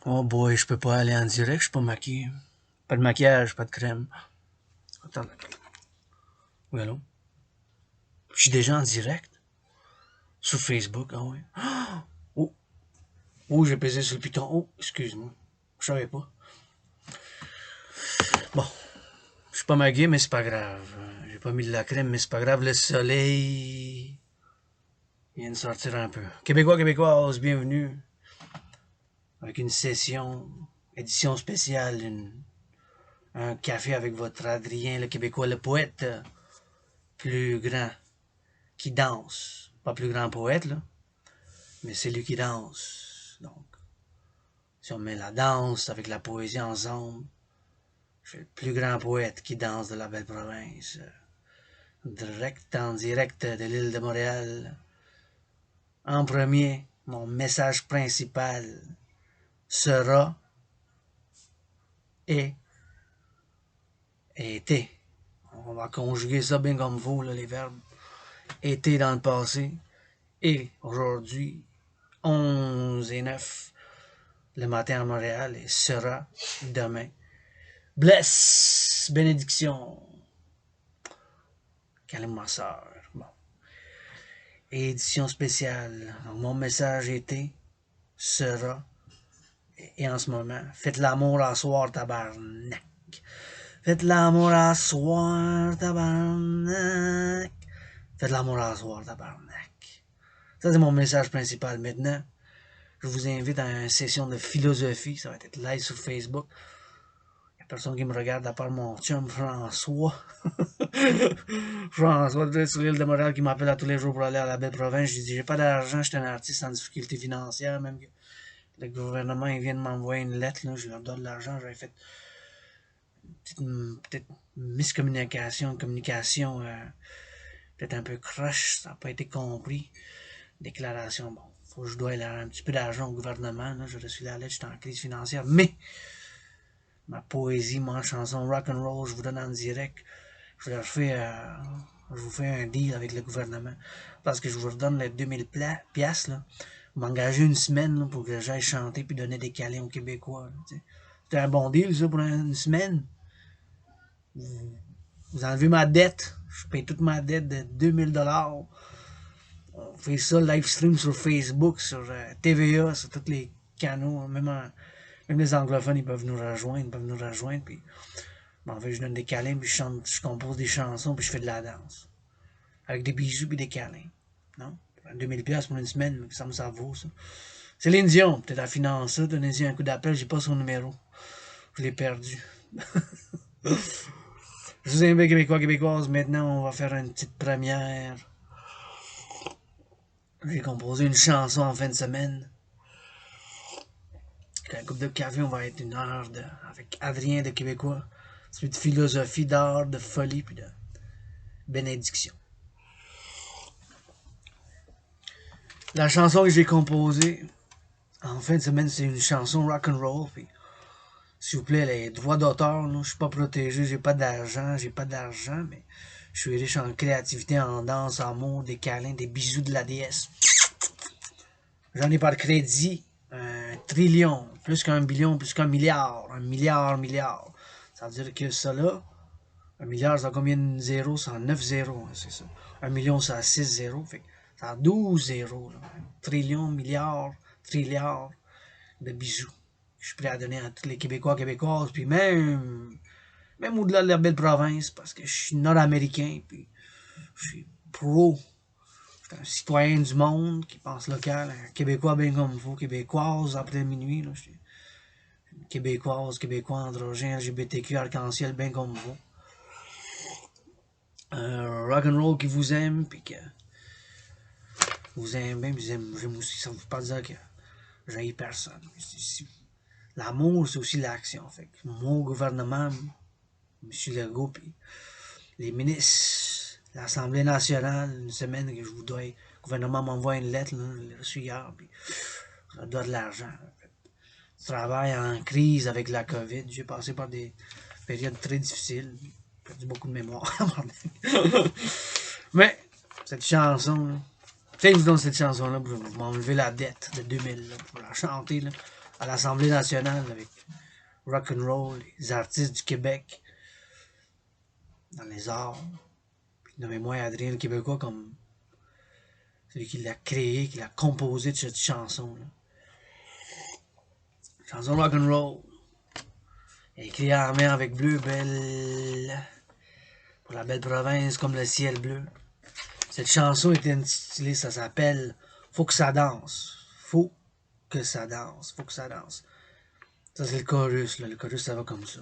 Oh boy, je peux pas aller en direct, je suis pas maquillé. Pas de maquillage, pas de crème. Attends. Oui, allô? Je suis déjà en direct? Sur Facebook, ah ouais. Oh, oh, j'ai pesé sur le piton. Oh, excuse-moi. Je savais pas. Bon, je suis pas maquillé, mais c'est pas grave. J'ai pas mis de la crème, mais c'est pas grave. Le soleil vient de sortir un peu. Québécois, Québécoises, bienvenue. Avec une session, édition spéciale, un café avec votre Adrien, le Québécois, le poète plus grand qui danse. Pas plus grand poète, là, mais c'est lui qui danse. Donc, si on met la danse avec la poésie ensemble, je suis le plus grand poète qui danse de la belle province. En direct de l'île de Montréal. En premier, mon message principal sera et été. On va conjuguer ça bien comme vous, là, les verbes. Été dans le passé et aujourd'hui, 11 et 9 le matin à Montréal et sera demain. Bless, bénédiction. Calme ma soeur. Bon. Édition spéciale. Donc, mon message était, sera, et en ce moment, faites l'amour à soir, tabarnak. Faites l'amour à soir, tabarnak. Faites l'amour à soir, tabarnak. Ça, c'est mon message principal. Maintenant, je vous invite à une session de philosophie. Ça va être live sur Facebook. Il n'y a personne qui me regarde à part mon chum François. François sur l'île de Montréal qui m'appelle à tous les jours pour aller à la belle province. Je lui dis, j'ai pas d'argent, je suis un artiste en difficulté financière. Même que le gouvernement il vient de m'envoyer une lettre. Là, je leur donne de l'argent. J'avais fait peut-être miscommunication, communication peut-être un peu croche. Ça n'a pas été compris. Déclaration, bon, faut que je dois un petit peu d'argent au gouvernement. Là, j'ai reçu la lettre, j'étais en crise financière. Mais ma poésie, ma chanson rock and roll, je vous donne en direct. Je vous fais un deal avec le gouvernement. Parce que je vous redonne les 2000 piastres, là. Vous m'engagez une semaine là, pour que j'aille chanter puis donner des câlins aux Québécois. C'était un bon deal, ça, pour une semaine. Vous enlevez ma dette. Je paye toute ma dette de 2000 $. On fait ça live stream sur Facebook, sur TVA, sur tous les canaux. Même les anglophones, ils peuvent nous rejoindre. Puis, en fait, je donne des câlins, puis je compose des chansons, puis je fais de la danse. Avec des bijoux puis des câlins. Non? 2000$ pour une semaine, ça vaut, ça. Céline Dion, peut-être à finance ça, donnez-y un coup d'appel, j'ai pas son numéro. Je l'ai perdu. Je vous invite, Québécois, Québécoises, maintenant, on va faire une petite première. J'ai composé une chanson en fin de semaine. Avec un couple de café, on va être une heure avec Adrien de Québécois. C'est de philosophie, d'art, de folie, puis de bénédiction. La chanson que j'ai composée en fin de semaine, c'est une chanson rock and roll. Puis, s'il vous plaît, les droits d'auteur, je suis pas protégé, j'ai pas d'argent, mais je suis riche en créativité, en danse, en mots, des câlins, des bisous de la déesse. J'en ai pas de crédit. 1 trillion, plus qu'un billion, plus qu'un milliard. Milliard. Ça veut dire que ça là, 1 milliard, ça a combien de zéros? Ça a 9 zéros, c'est ça. 1 million, ça a 6 zéros. Fait ça a 12 zéros. Là. Trillion, milliard, trilliard de bijoux. Je suis prêt à donner à tous les Québécois, Québécoises, puis même au-delà de la belle province, parce que je suis nord-américain, puis je suis pro. Je suis un citoyen du monde qui pense local, un Québécois bien comme vous, Québécoise après minuit. Là, je suis Québécoise, Québécois, androgyne, LGBTQ, arc-en-ciel bien comme vous. Rock'n'roll qui vous aime, puis que vous aimez, puis j'aime aussi. Ça ne veut pas dire que j'haïs personne. L'amour, c'est aussi l'action. Fait que mon gouvernement, M. Legault, puis les ministres, l'Assemblée nationale, une semaine que je vous dois, le gouvernement m'envoie une lettre, là, je l'ai reçue hier, puis je dois de l'argent. Je travaille en crise avec la COVID, j'ai passé par des périodes très difficiles, j'ai perdu beaucoup de mémoire. Mais, cette chanson, là, je vous donne cette chanson-là pour m'enlever la dette de 2000, là, pour la chanter, là, à l'Assemblée nationale avec rock'n'roll, les artistes du Québec, dans les arts. Puis nommez-moi Adrien le Québécois comme celui qui l'a créé, qui l'a composé de cette chanson-là. Chanson rock'n'roll. Écrit en mer avec bleu, belle. Pour la belle province comme le ciel bleu. Cette chanson est intitulée, ça s'appelle Faut que ça danse. Faut que ça danse. Faut que ça danse. Ça, c'est le chorus, là. Le chorus, ça va comme ça.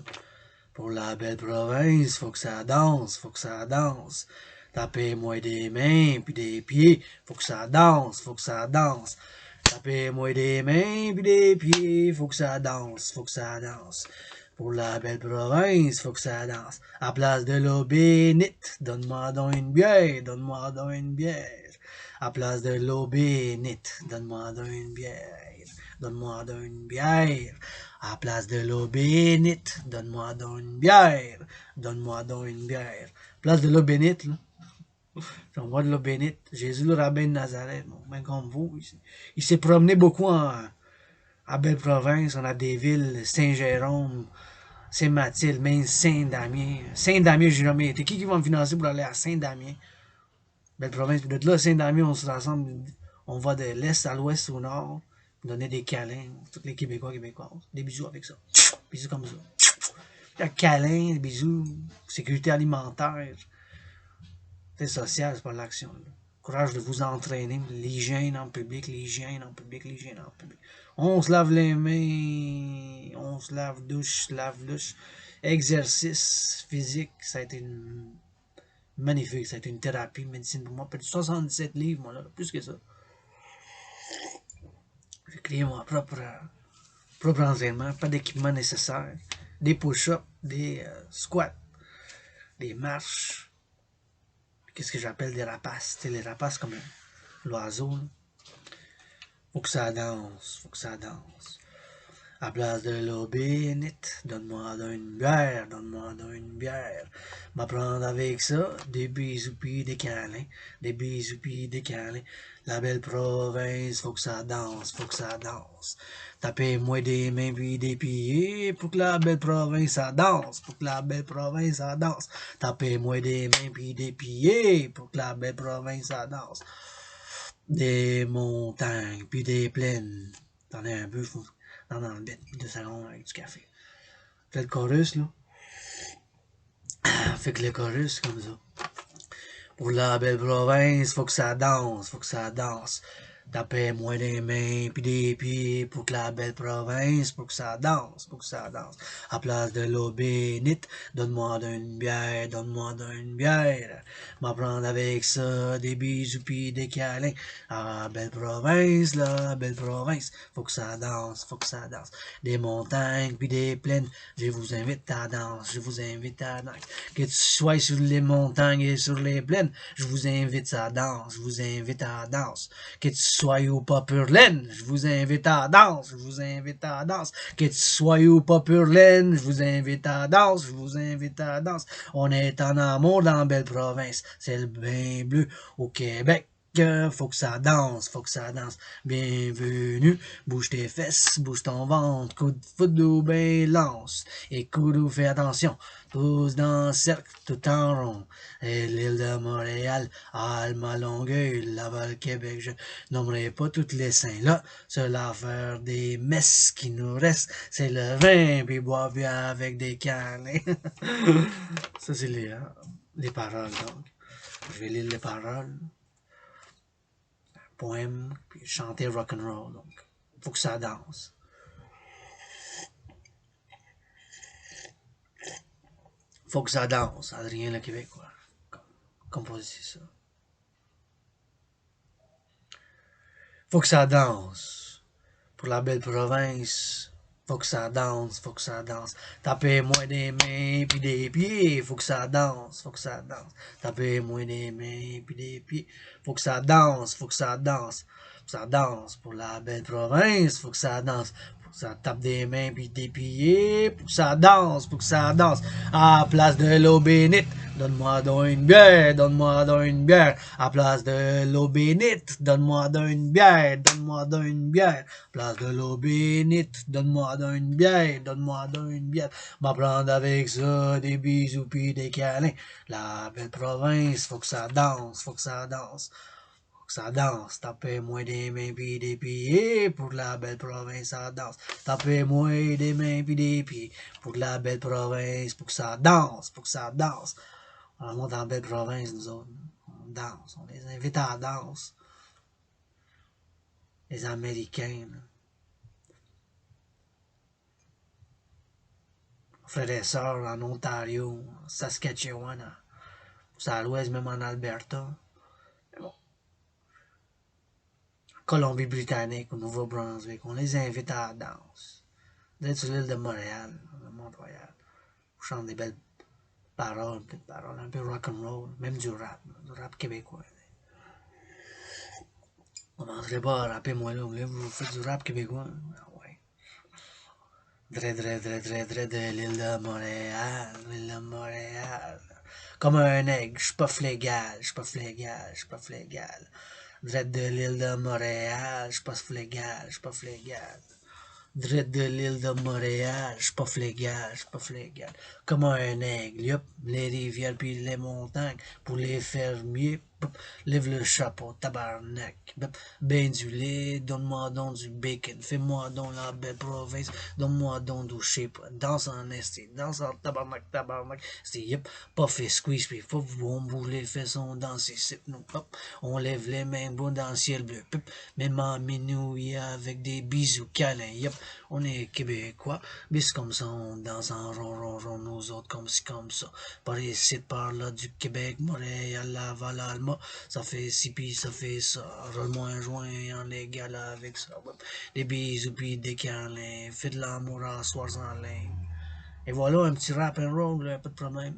Pour la belle province, faut que ça danse. Faut que ça danse. Tapez-moi des mains puis des pieds. Faut que ça danse. Faut que ça danse. Tapez-moi des mains puis des pieds. Faut que ça danse. Faut que ça danse. Pour la belle province, faut que ça danse. À place de l'eau bénite, donne-moi donc une bière, donne-moi donc une bière. À place de l'eau bénite, donne-moi donc une bière, donne-moi donc une bière. À place de l'eau bénite, donne-moi donc une bière, donne-moi donc une bière. Place de l'eau bénite, là. J'envoie de l'eau bénite. Jésus le rabbin de Nazareth, bon, ben comme vous, il s'est promené beaucoup en belle province. On a des villes, Saint-Jérôme, Saint-Mathilde, même Saint-Damien. Saint-Damien, j'ai jamais été. Qui va me financer pour aller à Saint-Damien? Belle province. Puis de là, Saint-Damien, on se rassemble. On va de l'est à l'ouest au nord. Donner des câlins. Tous les Québécois, Québécoises. Des bisous avec ça. Bisous comme ça. Des câlins, des bisous. Sécurité alimentaire. C'est social, c'est pas l'action. Courage de vous entraîner. L'hygiène en public, l'hygiène en public, l'hygiène en public. On se lave les mains, on se lave douche, lave-douche. Exercice physique, ça a été magnifique, ça a été une thérapie, une médecine pour moi. Peut-être 77 livres, moi, là, plus que ça. J'ai créé mon propre entraînement, pas d'équipement nécessaire. Des push-ups, des squats, des marches. Qu'est-ce que j'appelle des rapaces? C'est les rapaces comme l'oiseau. Faut que ça danse, faut que ça danse. À place de l'eau bénite, donne-moi une bière, donne-moi une bière. M'apprendre avec ça, des bisous pis des câlins, des bisous pis des câlins. La belle province, faut que ça danse, faut que ça danse. Tapez-moi des mains puis des pieds, pour que la belle province ça danse, pour que la belle province ça danse. Tapez-moi des mains puis des pieds, pour que la belle province ça danse. Des montagnes puis des plaines. T'en as un peu, faut dans le bête de salon avec du café. Fait le chorus, là. Fait que le chorus, comme ça. Pour la belle province, faut que ça danse, faut que ça danse. Tapez-moi des mains puis des pieds pour que la belle province, pour que ça danse, pour que ça danse. À place de l'eau bénite, donne-moi une bière, donne-moi une bière. M'apprendre avec ça des bisous puis des câlins. Ah, belle province, là, belle province, faut que ça danse, faut que ça danse. Des montagnes puis des plaines, je vous invite à danser, je vous invite à danser. Que tu sois sur les montagnes et sur les plaines, je vous invite à danser, je vous invite à danser. Que tu sois ou pas pur laine, je vous invite à danser, je vous invite à danser. Que tu sois ou pas pur laine, je vous invite à danser, je vous invite à danser. On est en amour dans la belle province, c'est le bain bleu au Québec. Faut que ça danse, faut que ça danse. Bienvenue, bouge tes fesses, bouge ton ventre, coup de foot ou ben lance. Et coudou, fais attention, tous dans le cercle, tout en rond. Et l'île de Montréal, Alma, Longueuil, Laval, Québec, je nommerai pas toutes les saints là. C'est l'affaire des messes qui nous restent, c'est le vin, puis boire bien avec des câlins. Ça, c'est les paroles, donc. Je vais lire les paroles. Poème, puis chanter rock'n'roll, donc faut que ça danse. Faut que ça danse, Adrien le Québécois, composé ça. Faut que ça danse, pour la belle province, faut que ça danse, faut que ça danse. Tapez-moi des mains puis des pieds, faut que ça danse, faut que ça danse. Tapez-moi des mains puis des pieds, faut que ça danse, faut que ça danse. Faut que ça danse pour la belle province, faut que ça danse. Ça tape des mains puis des pieds pour que ça danse, pour que ça danse. À la place de l'eau bénite, donne-moi donc une bière, donne-moi donc une bière. À la place de l'eau bénite, donne-moi donc une bière, donne-moi donc une bière. À la place de l'eau bénite, donne-moi donc une bière, donne-moi donc une bière. M'apprendre avec ça des bisous puis des câlins. La belle province, faut que ça danse, faut que ça danse. Ça danse, tapez-moi des mains pis des pieds, pour la belle province, ça danse. Tapez-moi des mains pis des pieds, pour la belle province, pour que ça danse, pour que ça danse. On monte en belle province, nous autres. On danse, on les invite à la danse. Les Américains, là. Frères et sœurs en Ontario, en Saskatchewan, à l'ouest, même en Alberta. Colombie-Britannique, au Nouveau-Brunswick, on les invite à la danse. Vous êtes sur l'île de Montréal, le Mont-Royal. On chante des belles paroles, petites paroles, un peu rock'n'roll, même du rap québécois. On n'entrait pas à rapper, moi, là, vous faites du rap québécois? Ah ouais. Dre de l'île de Montréal, l'île de Montréal. Comme un aigle, j'suis pas flégal, j'suis pas flégal, j'suis pas flégal. Dre de l'île de Montréal, j'suis pas flégal, j'suis pas flégal. Drette de l'île de Montréal, j'suis pas flégal, j'suis pas flégal. Comme un aigle, yop, les rivières puis les montagnes, pour les fermiers, lève le chapeau, tabarnak. Ben du lait, donne-moi donc du bacon, fais-moi donc la belle province, donne-moi donc du shape, danse en esti, danse en tabarnak, tabarnak. C'est yep, pas fait squeeze, puis faut on boule les faisons danser, c'est nous, hop, on lève les mains bon dans le ciel bleu, pip, même en minouille avec des bisous câlins, yep, on est québécois, bis comme ça, on danse en rond, rond, rond, nous autres comme ci, comme ça, par ici, par là, du Québec, Montréal, Laval, Alma, ça fait ci pis ça fait ça, roule-moi un joint en égal avec ça, ouais. Des bisous pis des câlins, fais de l'amour à soir en ligne. Et voilà, un petit rap and roll, là, pas de problème.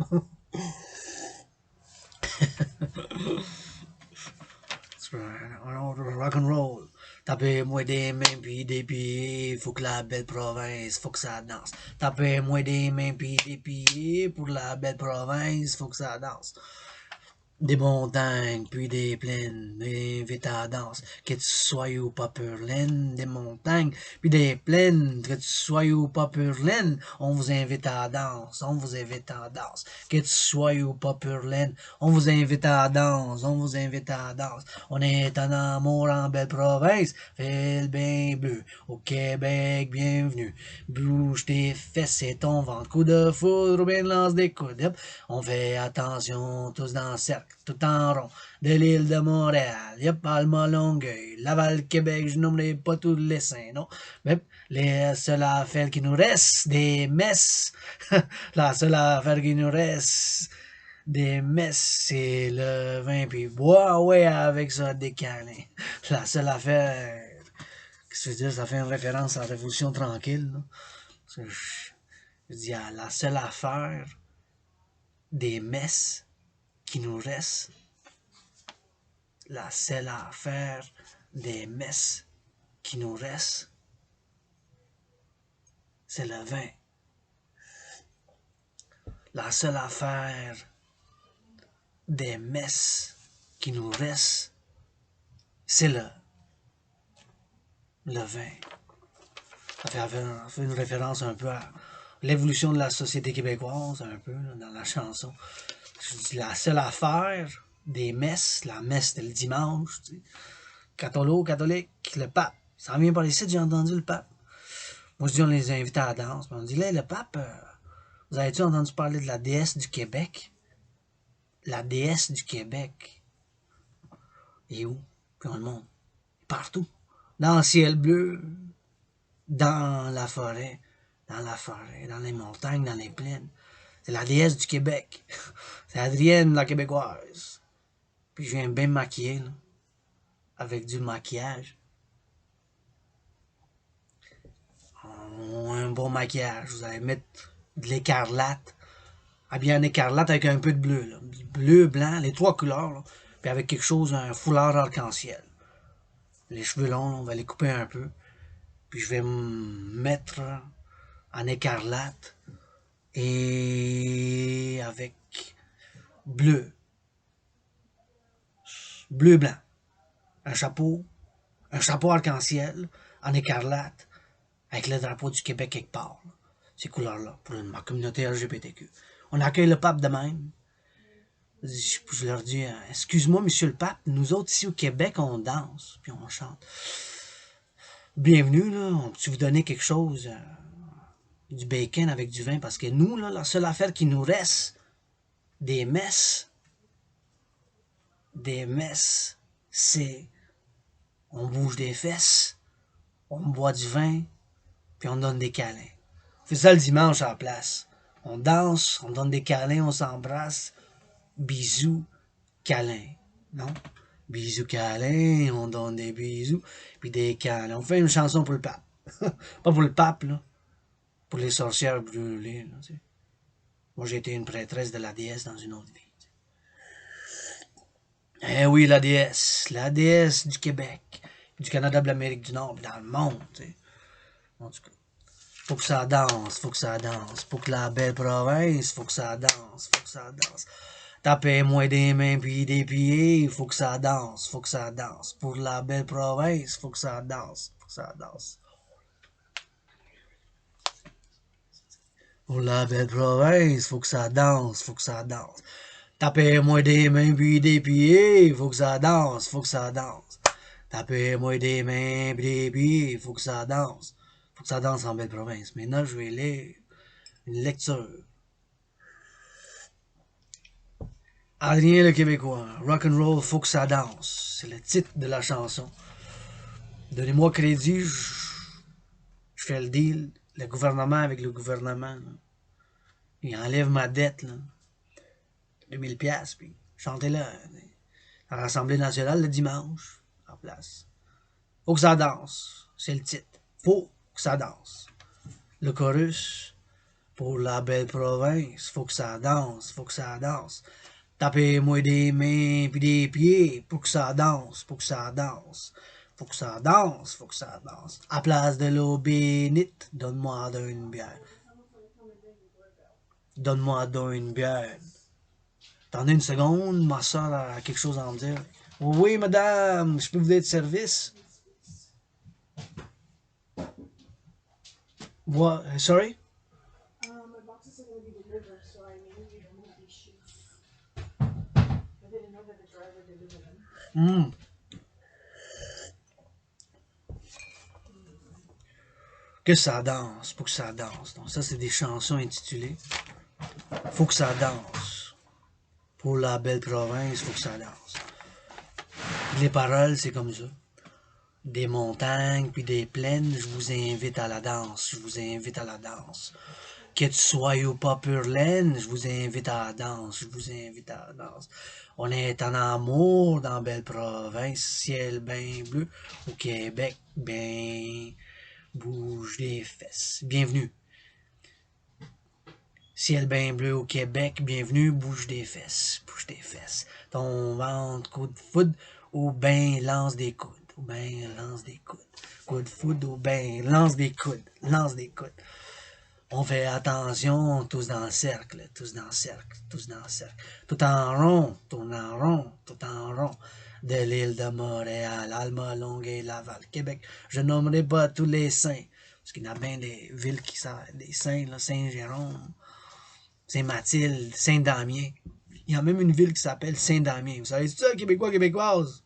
Rock and roll. Tapez-moi des mains pis des pieds, faut que la belle province, faut que ça danse. Tapez-moi des mains pis des pieds, pour la belle province, faut que ça danse. Des montagnes, puis des plaines, invite à la danse. Que tu sois ou pas purlaine, des montagnes, puis des plaines, que tu sois ou pas purlaine, on vous invite à la danse, on vous invite à la danse. Que tu sois ou pas purlaine, on vous invite à la danse, on vous invite à la danse. On est en amour en belle province, fais le bain bleu, au Québec, bienvenue. Bouge tes fesses et ton ventre, coup de foudre ou bien lance des coudes. On fait attention, tous dans le cercle, tout en rond, de l'île de Montréal, y'a Palma, Longueuil, Laval, Québec, je nommerai pas tous les saints, non? Mais les seules affaires qui nous restent, des messes, la seule affaire qui nous reste, des messes, c'est le vin puis bois, ouais, avec ça, des câlins. La seule affaire, qu'est-ce que je veux dire, ça fait une référence à la Révolution tranquille, là. Je dis, la seule affaire des messes qui nous restent, la seule affaire des messes qui nous restent, c'est le vin. La seule affaire des messes qui nous restent, c'est le vin. Ça fait une référence un peu à l'évolution de la société québécoise, un peu, là, dans la chanson. Je dis la seule affaire des messes, la messe c'était le dimanche, tu sais. Catholique, le pape. Ça en vient par ici, j'ai entendu le pape. Moi, je dis, on les invite à la danse. On dit, là, le pape, vous avez-tu entendu parler de la déesse du Québec? La déesse du Québec. Et où? Puis on le montre. Partout. Dans le ciel bleu, dans la forêt, dans les montagnes, dans les plaines. C'est la déesse du Québec. C'est Adrienne, la québécoise. Puis je viens bien me maquiller, là, avec du maquillage. Un bon maquillage. Vous allez mettre de l'écarlate. Habillé en écarlate avec un peu de bleu. Là. Bleu, blanc, les trois couleurs. Là. Puis avec quelque chose, un foulard arc-en-ciel. Les cheveux longs, on va les couper un peu. Puis je vais me mettre en écarlate et avec bleu, bleu-blanc. Un chapeau arc-en-ciel en écarlate avec le drapeau du Québec quelque part. Là. Ces couleurs-là pour ma communauté LGBTQ. On accueille le pape de même. Je leur dis, excuse-moi, monsieur le pape, nous autres ici au Québec, on danse, puis on chante. Bienvenue, là, on peut vous donner quelque chose, du bacon avec du vin, parce que nous, là, la seule affaire qui nous reste, des messes, c'est, on bouge des fesses, on boit du vin, puis on donne des câlins. On fait ça le dimanche à la place. On danse, on donne des câlins, on s'embrasse, bisous, câlins, non? Bisous, câlins, on donne des bisous, puis des câlins. On fait une chanson pour le pape. Pas pour le pape, là. Pour les sorcières brûlées, là, tu sais. Moi, j'ai été une prêtresse de la déesse dans une autre vie. Eh oui, la déesse du Québec, du Canada, de l'Amérique du Nord, dans le monde, tu sais. En tout cas, faut que ça danse, faut que ça danse. Pour que la belle province, faut que ça danse, faut que ça danse. Tapez-moi des mains puis des pieds, faut que ça danse, faut que ça danse. Pour la belle province, faut que ça danse, faut que ça danse. Pour la belle province, faut que ça danse, faut que ça danse. Tapez-moi des mains puis des pieds, faut que ça danse, faut que ça danse. Tapez-moi des mains puis des pieds, faut que ça danse. Faut que ça danse en belle province. Maintenant, je vais lire une lecture. Adrien le Québécois, Rock'n'Roll, faut que ça danse. C'est le titre de la chanson. Donnez-moi crédit, je fais le deal. Le gouvernement avec le gouvernement. Là. Il enlève ma dette. Là. 2000 piastres, puis chantez-la à l'Assemblée nationale le dimanche, en place. Faut que ça danse, c'est le titre. Faut que ça danse. Le chorus, pour la belle province, faut que ça danse, faut que ça danse. Tapez-moi des mains puis des pieds, pour que ça danse, pour que ça danse. Faut que ça danse, faut que ça danse. À place de l'eau bénite, donne-moi une bière. Donne-moi une bière. Attendez une seconde, ma soeur a quelque chose à me dire. Oui, madame, je peux vous être de service? What? Sorry? My boxes are going to be delivered, so I need you to move these shoes. I didn't know that the driver delivered them. Que ça danse, pour que ça danse. Donc ça, c'est des chansons intitulées. Faut que ça danse. Pour la belle province, faut que ça danse. Les paroles, c'est comme ça. Des montagnes, puis des plaines, je vous invite à la danse, je vous invite à la danse. Que tu sois ou pas pure laine, je vous invite à la danse, je vous invite à la danse. On est en amour dans belle province, ciel bien bleu, au Québec, ben bouge des fesses. Bienvenue. Ciel bien bleu au Québec, bienvenue, bouge des fesses, bouge des fesses. Ton ventre, coup de foudre, ou ben lance des coudes, ou ben lance des coudes. Coup de foudre, ou ben lance des coudes, lance des coudes. On fait attention, tous dans le cercle, tous dans le cercle, tous dans le cercle. Tout en rond, tourne en rond, tout en rond. De l'île de Montréal, Alma, Longueuil, Laval, Québec. Je nommerai pas tous les saints, parce qu'il y en a bien des villes qui sont des saints, là, Saint-Jérôme, Saint-Mathilde, Saint-Damien. Il y a même une ville qui s'appelle Saint-Damien. Vous savez, c'est ça, Québécois, Québécoise?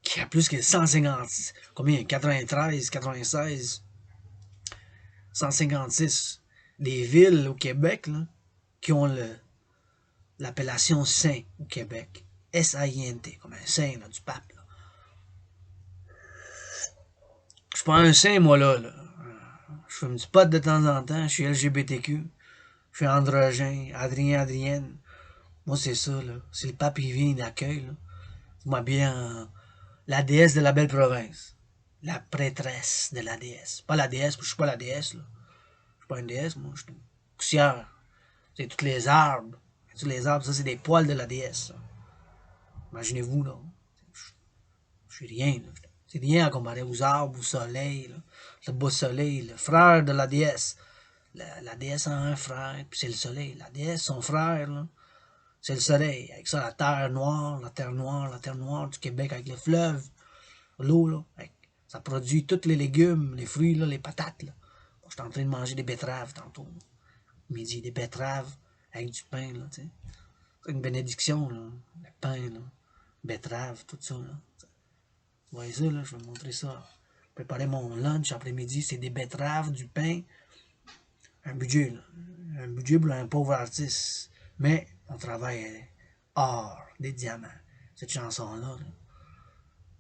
Qui a plus que 150, combien? 93, 96, 156. Des villes au Québec, là, qui ont l'appellation Saint au Québec. S-A-I-N-T, comme un saint, là, du pape, là. Je suis pas un saint, moi, là. Je fume du pot de temps en temps, je suis LGBTQ. Je suis androgène, Adrienne. Moi, c'est ça, là. Si le pape, il vient, il accueille, là. Vous m'habillez en la déesse de la belle province. La prêtresse de la déesse. Pas la déesse, parce que je suis pas la déesse, là. Je suis pas une déesse, moi. Je suis une poussière. C'est tous les arbres. Tous les arbres, ça, c'est des poils de la déesse, ça. Imaginez-vous, là. Je suis rien, là. C'est rien à comparer aux arbres, au soleil, là. Le beau soleil, le frère de la déesse. La déesse a un frère, puis c'est le soleil. La déesse, son frère, là, c'est le soleil. Avec ça, la terre noire, la terre noire du Québec avec le fleuve, l'eau, là. Ça produit tous les légumes, les fruits, là, les patates, là. Bon, j'étais en train de manger des betteraves tantôt. Midi, des betteraves avec du pain, là, tu sais. C'est une bénédiction, là. Le pain, là. Betterave, tout ça, là. Vous voyez ça, là, je vais vous montrer ça. Préparer mon lunch après-midi, c'est des betteraves, du pain, un budget, là. Un budget pour un pauvre artiste. Mais on travaille or, des diamants. Cette chanson-là, là,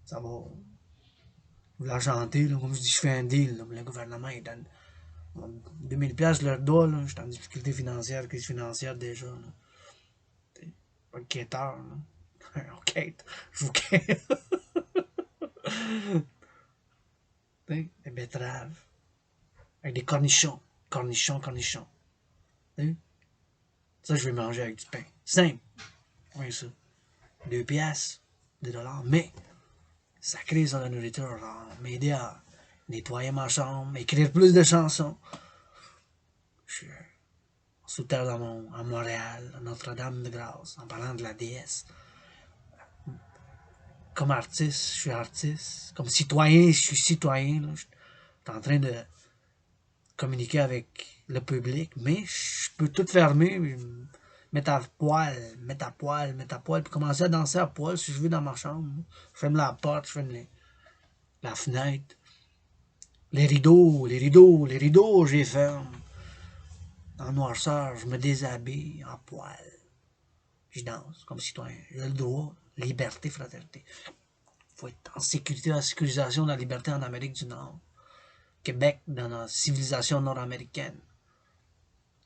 ça va. Vous la chanter, là, comme je dis, je fais un deal, là, le gouvernement, il donne 2000$ leur doigt, là, je suis en difficulté financière, crise financière déjà, là. Pas de quêteur, là. On quête, je vous quête. Des betteraves, avec des cornichons, cornichons. Ça, je vais manger avec du pain. Simple. Oui, ça. 2$, 2$. Mais, ça crée sur la nourriture. M'aider à nettoyer ma chambre, écrire plus de chansons. Je suis sous terre à Montréal, à Notre-Dame-de-Grâce, en parlant de la déesse. Comme artiste, je suis artiste. Comme citoyen, je suis citoyen. Là. Je suis en train de communiquer avec le public, mais je peux tout fermer, mettre à poil, puis commencer à danser à poil si je veux dans ma chambre. Je ferme la porte, je ferme la fenêtre. Les rideaux, je les ferme. En noirceur, je me déshabille en poil. Je danse comme citoyen. J'ai le droit, liberté, fraternité. Il faut être en sécurité, en sécurisation de la liberté en Amérique du Nord. Québec, dans la civilisation nord-américaine.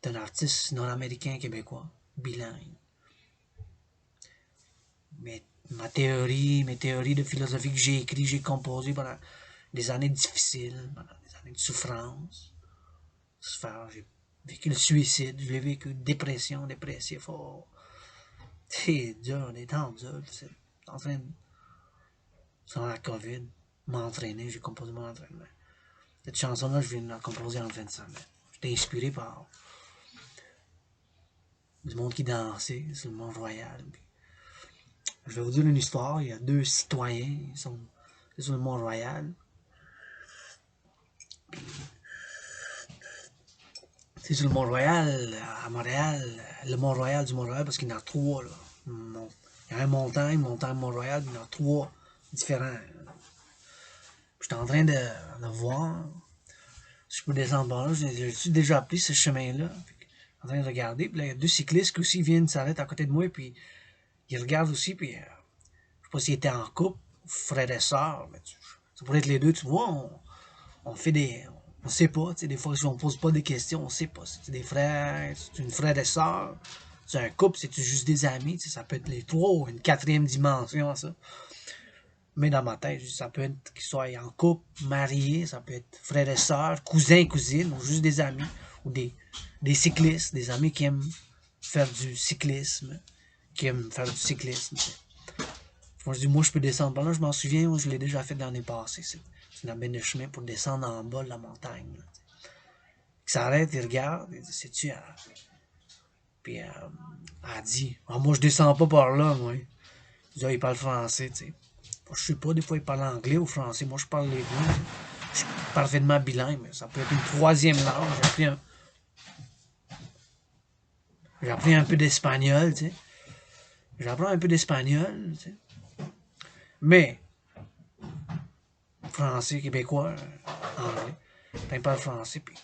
D'un artiste nord-américain québécois, bilingue. Mes théories de philosophie que j'ai écrites, j'ai composées pendant des années difficiles, pendant des années de souffrance. J'ai vécu le suicide, j'ai vécu dépression, dépressif. Oh. C'est dur, des temps durs. C'est en train de, sans la COVID, m'entraîner, j'ai composé mon entraînement. Cette chanson-là, je viens de la composer en fin de semaine. J'étais inspiré par du monde qui dansait sur le Mont-Royal. Je vais vous dire une histoire. Il y a deux citoyens, ils sont sur le Mont-Royal. C'est sur le Mont-Royal, à Montréal, le Mont-Royal du Mont-Royal, parce qu'il y en a trois, là. Il y a un montagne Mont-Royal, il y en a trois différents. J'étais en train de voir si je peux descendre par là. J'ai déjà pris ce chemin-là. En train de regarder. Puis là, il y a deux cyclistes qui aussi viennent s'arrêter à côté de moi. Puis ils regardent aussi. Puis je sais pas s'ils étaient en couple, frères et sœurs. Mais ça pourrait être les deux. Tu vois, on fait des. On sait pas. Des fois, si on pose pas des questions, on sait pas. C'est des frères, c'est une frère et sœur. C'est un couple, c'est juste des amis. Ça peut être les trois ou une quatrième dimension, ça. Mais dans ma tête, ça peut être qu'ils soient en couple, mariés, ça peut être frères et sœurs, cousins, cousines, ou juste des amis, ou des cyclistes, des amis qui aiment faire du cyclisme, Moi, je dis, moi, je peux descendre par là, je m'en souviens, moi, je l'ai déjà fait l'année passée. C'est une abîme de chemin pour descendre en bas de la montagne. Là, il s'arrête, il regarde, il dit, c'est-tu... Puis elle dit, ah, moi, je descends pas par là, moi. Je dis, ah, il parle français, tu sais. Je sais pas, des fois, il parle anglais ou français. Moi, je parle les deux. Je suis parfaitement bilingue, mais ça peut être une troisième langue. J'ai appris un peu d'espagnol, tu sais. J'apprends un peu d'espagnol, tu sais. Mais, français, québécois, anglais. Quand il parle français, puis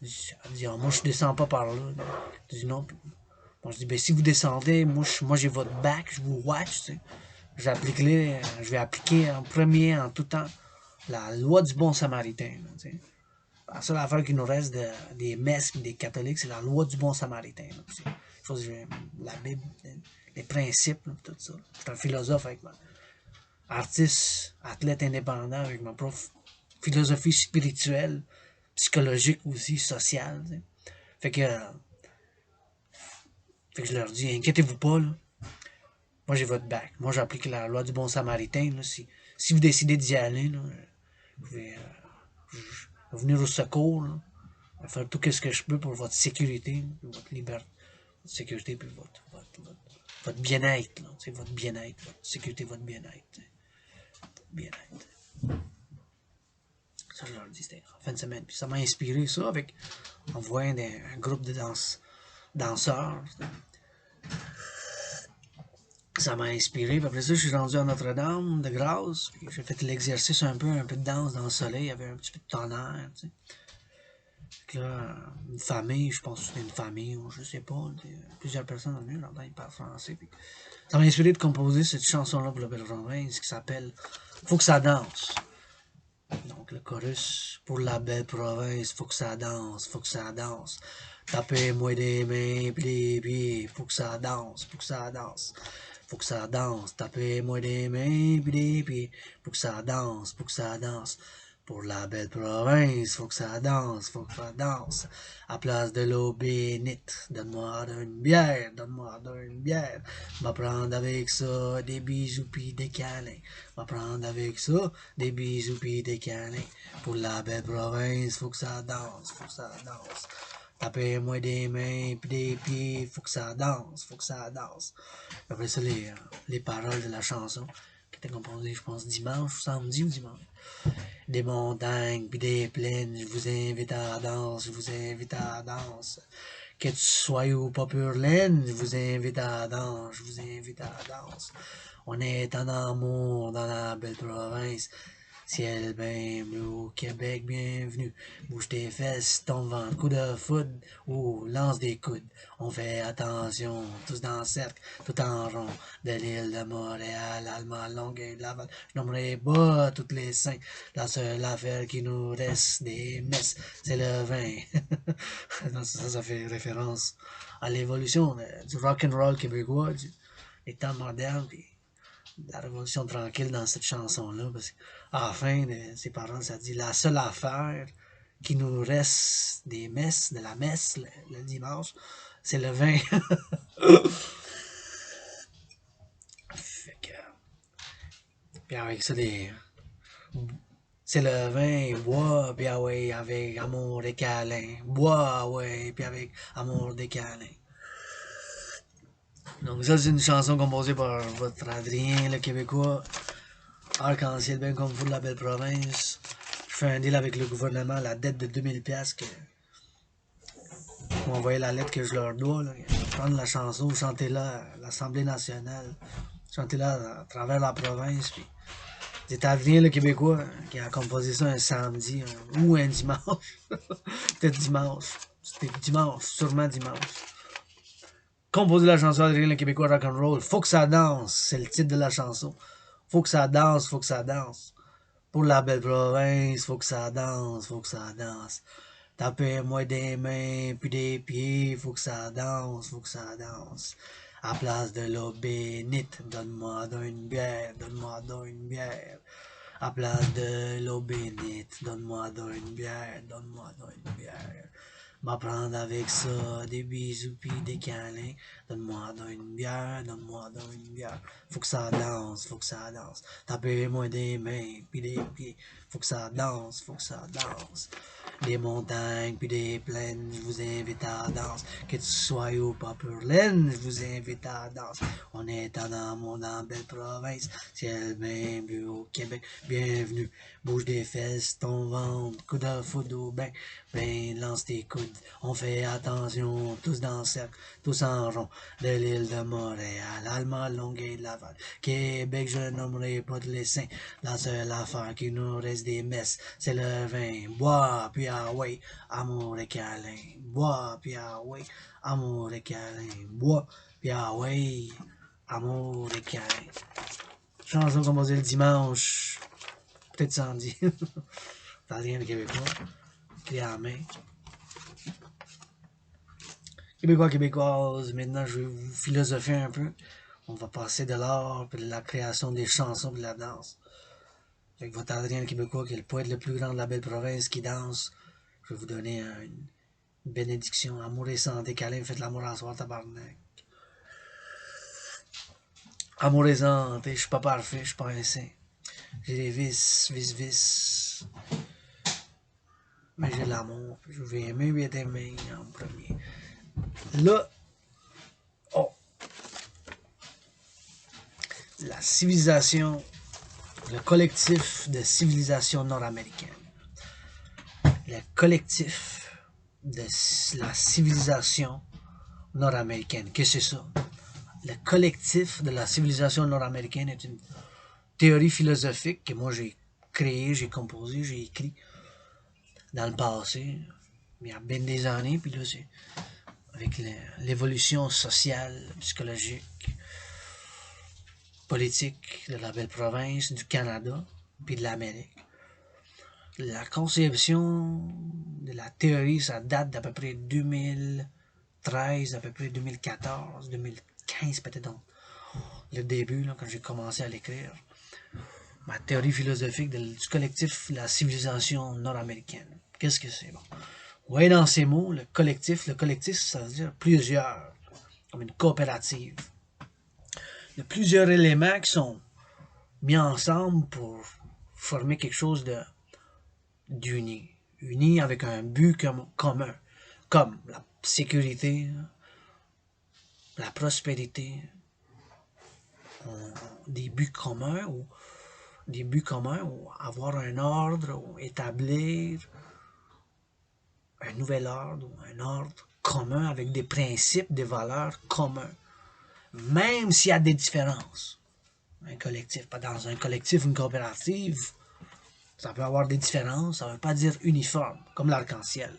elle dit, ah, moi, je descends pas par là. Je dis non. Puis, bon, je dis, ben, si vous descendez, moi j'ai votre bac, je vous watch, tu sais. Je vais appliquer en premier, en tout temps, la loi du bon samaritain. Là, tu sais. La seule affaire qui nous reste des messes et des catholiques, c'est la loi du bon samaritain. Là, la Bible, les principes, là, tout ça. Je suis un philosophe avec moi. Artiste, athlète indépendant avec ma prof philosophie spirituelle, psychologique aussi, sociale. Tu sais. Fait que je leur dis, inquiétez-vous pas, là. Moi, j'ai votre back. Moi, j'applique la loi du bon samaritain. Là. Si vous décidez d'y aller, là, vous pouvez venir au secours. Là. Je vais faire tout ce que je peux pour votre sécurité, votre liberté, votre sécurité, puis votre bien-être. Votre bien-être, votre sécurité, votre bien-être. Bien-être. Ça, je leur dis, c'était en fin de semaine. Puis ça m'a inspiré, ça, en voyant un groupe de danseurs. Ça m'a inspiré. Puis après ça, je suis rendu à Notre-Dame de grâce. Puis j'ai fait l'exercice un peu de danse dans le soleil. Il y avait un petit peu de tonnerre. Tu sais. Puis là, une famille, je pense que c'était une famille, ou je sais pas, plusieurs personnes venues, j'entends, ils parlent français. Puis ça m'a inspiré de composer cette chanson-là pour le Belle Province qui s'appelle Faut que ça danse. Donc le chorus pour la belle province, faut que ça danse, faut que ça danse. Tapez-moi des mains pis des pieds, faut que ça danse, faut que ça danse. Faut que ça danse, tapez-moi des mains pis des pieds, faut que ça danse, faut que ça danse. Pour la belle province, faut que ça danse, faut que ça danse. À place de l'eau bénite, donne-moi une bière, donne-moi une bière. M'apprendre avec ça des bisous pis des câlins. M'apprendre avec ça des bisous pis des câlins. Pour la belle province, faut que ça danse, faut que ça danse. Tapez-moi des mains pis des pieds, faut que ça danse, faut que ça danse. Après ça, les paroles de la chanson, qui étaient composées, je pense, dimanche, samedi ou dimanche. Des montagnes puis des plaines, je vous invite à la danse, je vous invite à la danse. Que tu sois ou pas pure laine, je vous invite à la danse, je vous invite à la danse. On est en amour dans la belle province. Ciel bien bleu au Québec, bienvenue. Bouge tes fesses, ton ventre, coup de foudre ou lance des coudes. On fait attention, tous dans le cercle, tout en rond. De l'île de Montréal, Allemand, Longueuil, Laval. Je nommerai pas toutes les saints. La seule affaire qui nous reste des messes, c'est le vin. ça fait référence à l'évolution du rock'n'roll québécois, des temps modernes, puis la révolution tranquille dans cette chanson-là, parce qu'à la fin de ses paroles, ça dit la seule affaire qui nous reste des messes, de la messe le dimanche, c'est le vin. Fait que, puis avec ça, c'est le vin, bois, puis ah ouais, avec amour des câlins. Bois, ah ouais, puis avec amour des câlins. Donc ça, c'est une chanson composée par votre Adrien, le Québécois. Arc-en-ciel, bien comme vous de la belle province. Je fais un deal avec le gouvernement, la dette de 2000$ que ils m'ont envoyé la lettre que je leur dois. Là. Prendre la chanson, chanter-la à l'Assemblée nationale, chanter-la à travers la province. Puis c'est Adrien le Québécois qui a composé ça un samedi ou un dimanche. Peut-être dimanche. C'était dimanche, sûrement dimanche. Composer la chanson Adrien le Québécois rock'n'roll. Faut que ça danse, c'est le titre de la chanson. Faut que ça danse, faut que ça danse. Pour la belle province, faut que ça danse, faut que ça danse. Tapez-moi des mains puis des pieds, faut que ça danse, faut que ça danse. À place de l'eau bénite, donne-moi une bière, donne-moi une bière. À place de l'eau bénite, donne-moi une bière, donne-moi une bière. M'apprendre avec ça des bisous pis des câlins. Donne-moi une bière, donne-moi une bière. Faut que ça danse, faut que ça danse. Tapez-moi des mains pis des pieds. Faut que ça danse, faut que ça danse. Des montagnes puis des plaines, je vous invite à la danse. Que tu sois ou pas pure laine, je vous invite à la danse. On est en amour dans la belle province, ciel bien bleu au Québec, bienvenue. Bouge des fesses, ton ventre, coup de foudre au bain, ben lance tes coudes. On fait attention, tous dans le cercle, tous en rond. De l'île de Montréal, Allemand, Longueuil, Laval. Québec, je nommerai pas de les saints. La seule affaire qui nous reste des messes, c'est le vin. Bois, puis ah ouais, amour et câlin. Bois, puis ah ouais, amour et câlin. Bois, puis ah ouais, amour et câlin. Chanson composée le dimanche, peut-être samedi. T'as rien de québécois. Clé à la main. Québécois, québécoises, maintenant je vais vous philosopher un peu. On va passer de l'art, puis de la création des chansons, puis de la danse. Avec votre Adrien le Québécois, qui est le poète le plus grand de la belle province, qui danse. Je vais vous donner une bénédiction. Amour et santé, câlin, faites l'amour en soir, tabarnak. Amour-aisant, je suis pas parfait, je suis pas un saint. J'ai des vices. Mais j'ai l'amour, je vais aimer bien t'aimer en premier. Là, oh, la civilisation, le collectif de civilisation nord-américaine. Le collectif de la civilisation nord-américaine. Qu'est-ce que c'est ça? Le collectif de la civilisation nord-américaine est une théorie philosophique que moi j'ai créée, j'ai composée, j'ai écrit dans le passé, il y a bien des années, puis là c'est avec l'évolution sociale, psychologique, politique de la belle province, du Canada, puis de l'Amérique. La conception de la théorie, ça date d'à peu près 2013, à peu près 2014, 2015 peut-être, donc le début, là, quand j'ai commencé à l'écrire. Ma théorie philosophique du collectif la civilisation nord-américaine. Qu'est-ce que c'est? Bon. Vous voyez dans ces mots, le collectif, ça veut dire plusieurs, comme une coopérative. Il y a plusieurs éléments qui sont mis ensemble pour former quelque chose d'uni. Uni avec un but commun, comme la sécurité, la prospérité, des buts communs ou avoir un ordre ou établir un nouvel ordre ou un ordre commun avec des principes, des valeurs communs, même s'il y a des différences. Un collectif, pas dans un collectif, une coopérative, ça peut avoir des différences, ça ne veut pas dire uniforme, comme l'arc-en-ciel.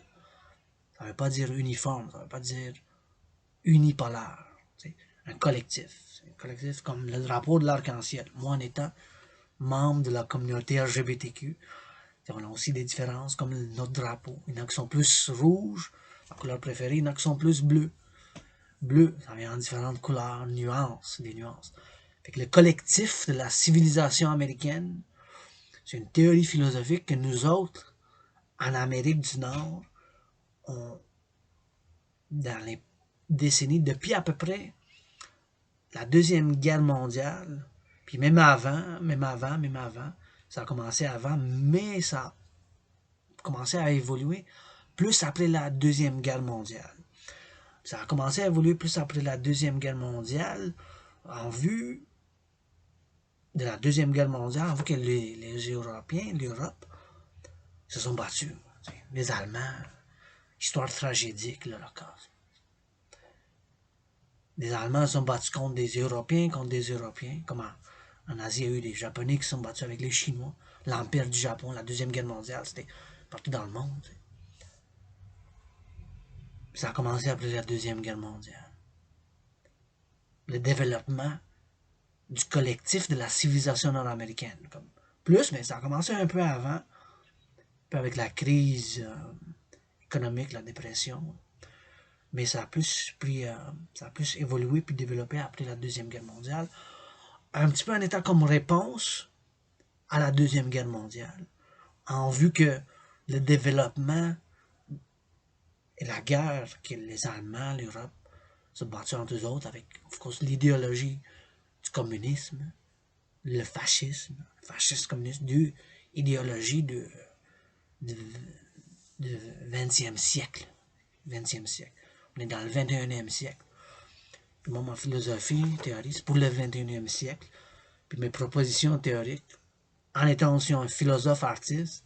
Ça ne veut pas dire uniforme, ça ne veut pas dire unipolaire. Un collectif comme le drapeau de l'arc-en-ciel. Moi, en étant membre de la communauté LGBTQ, on a aussi des différences comme notre drapeau. Il y en a qui sont plus rouges, ma couleur préférée, il y en a qui sont plus bleus. Bleu, ça vient en différentes couleurs, nuances, des nuances. Fait que le collectif de la civilisation américaine, c'est une théorie philosophique que nous autres, en Amérique du Nord, dans les décennies, depuis à peu près la Deuxième Guerre mondiale, puis même avant, ça a commencé avant, mais ça a commencé à évoluer plus après la Deuxième Guerre mondiale. Ça a commencé à évoluer plus après la Deuxième Guerre mondiale, en vue de la Deuxième Guerre mondiale, en vue que les Européens, l'Europe, se sont battus. Les Allemands, histoire tragédique, l'Holocauste. Les Allemands se sont battus contre des Européens, comme en Asie, il y a eu des Japonais qui se sont battus avec les Chinois. L'Empire du Japon, la Deuxième Guerre mondiale, c'était partout dans le monde. Ça a commencé après la Deuxième Guerre mondiale. Le développement du collectif de la civilisation nord-américaine. Plus, mais ça a commencé un peu avant, un peu avec la crise économique, la dépression. Mais ça a plus évolué puis développé après la Deuxième Guerre mondiale. Un petit peu en état comme réponse à la Deuxième Guerre mondiale. En vue que le développement et la guerre que les Allemands, l'Europe, se battent entre eux autres avec, of course, l'idéologie du communisme, le fascisme communiste, deux idéologies de 20e siècle. 20e siècle. On est dans le 21e siècle. Puis moi, ma philosophie, théorie, c'est pour le 21e siècle. Puis mes propositions théoriques, en étant aussi un philosophe artiste,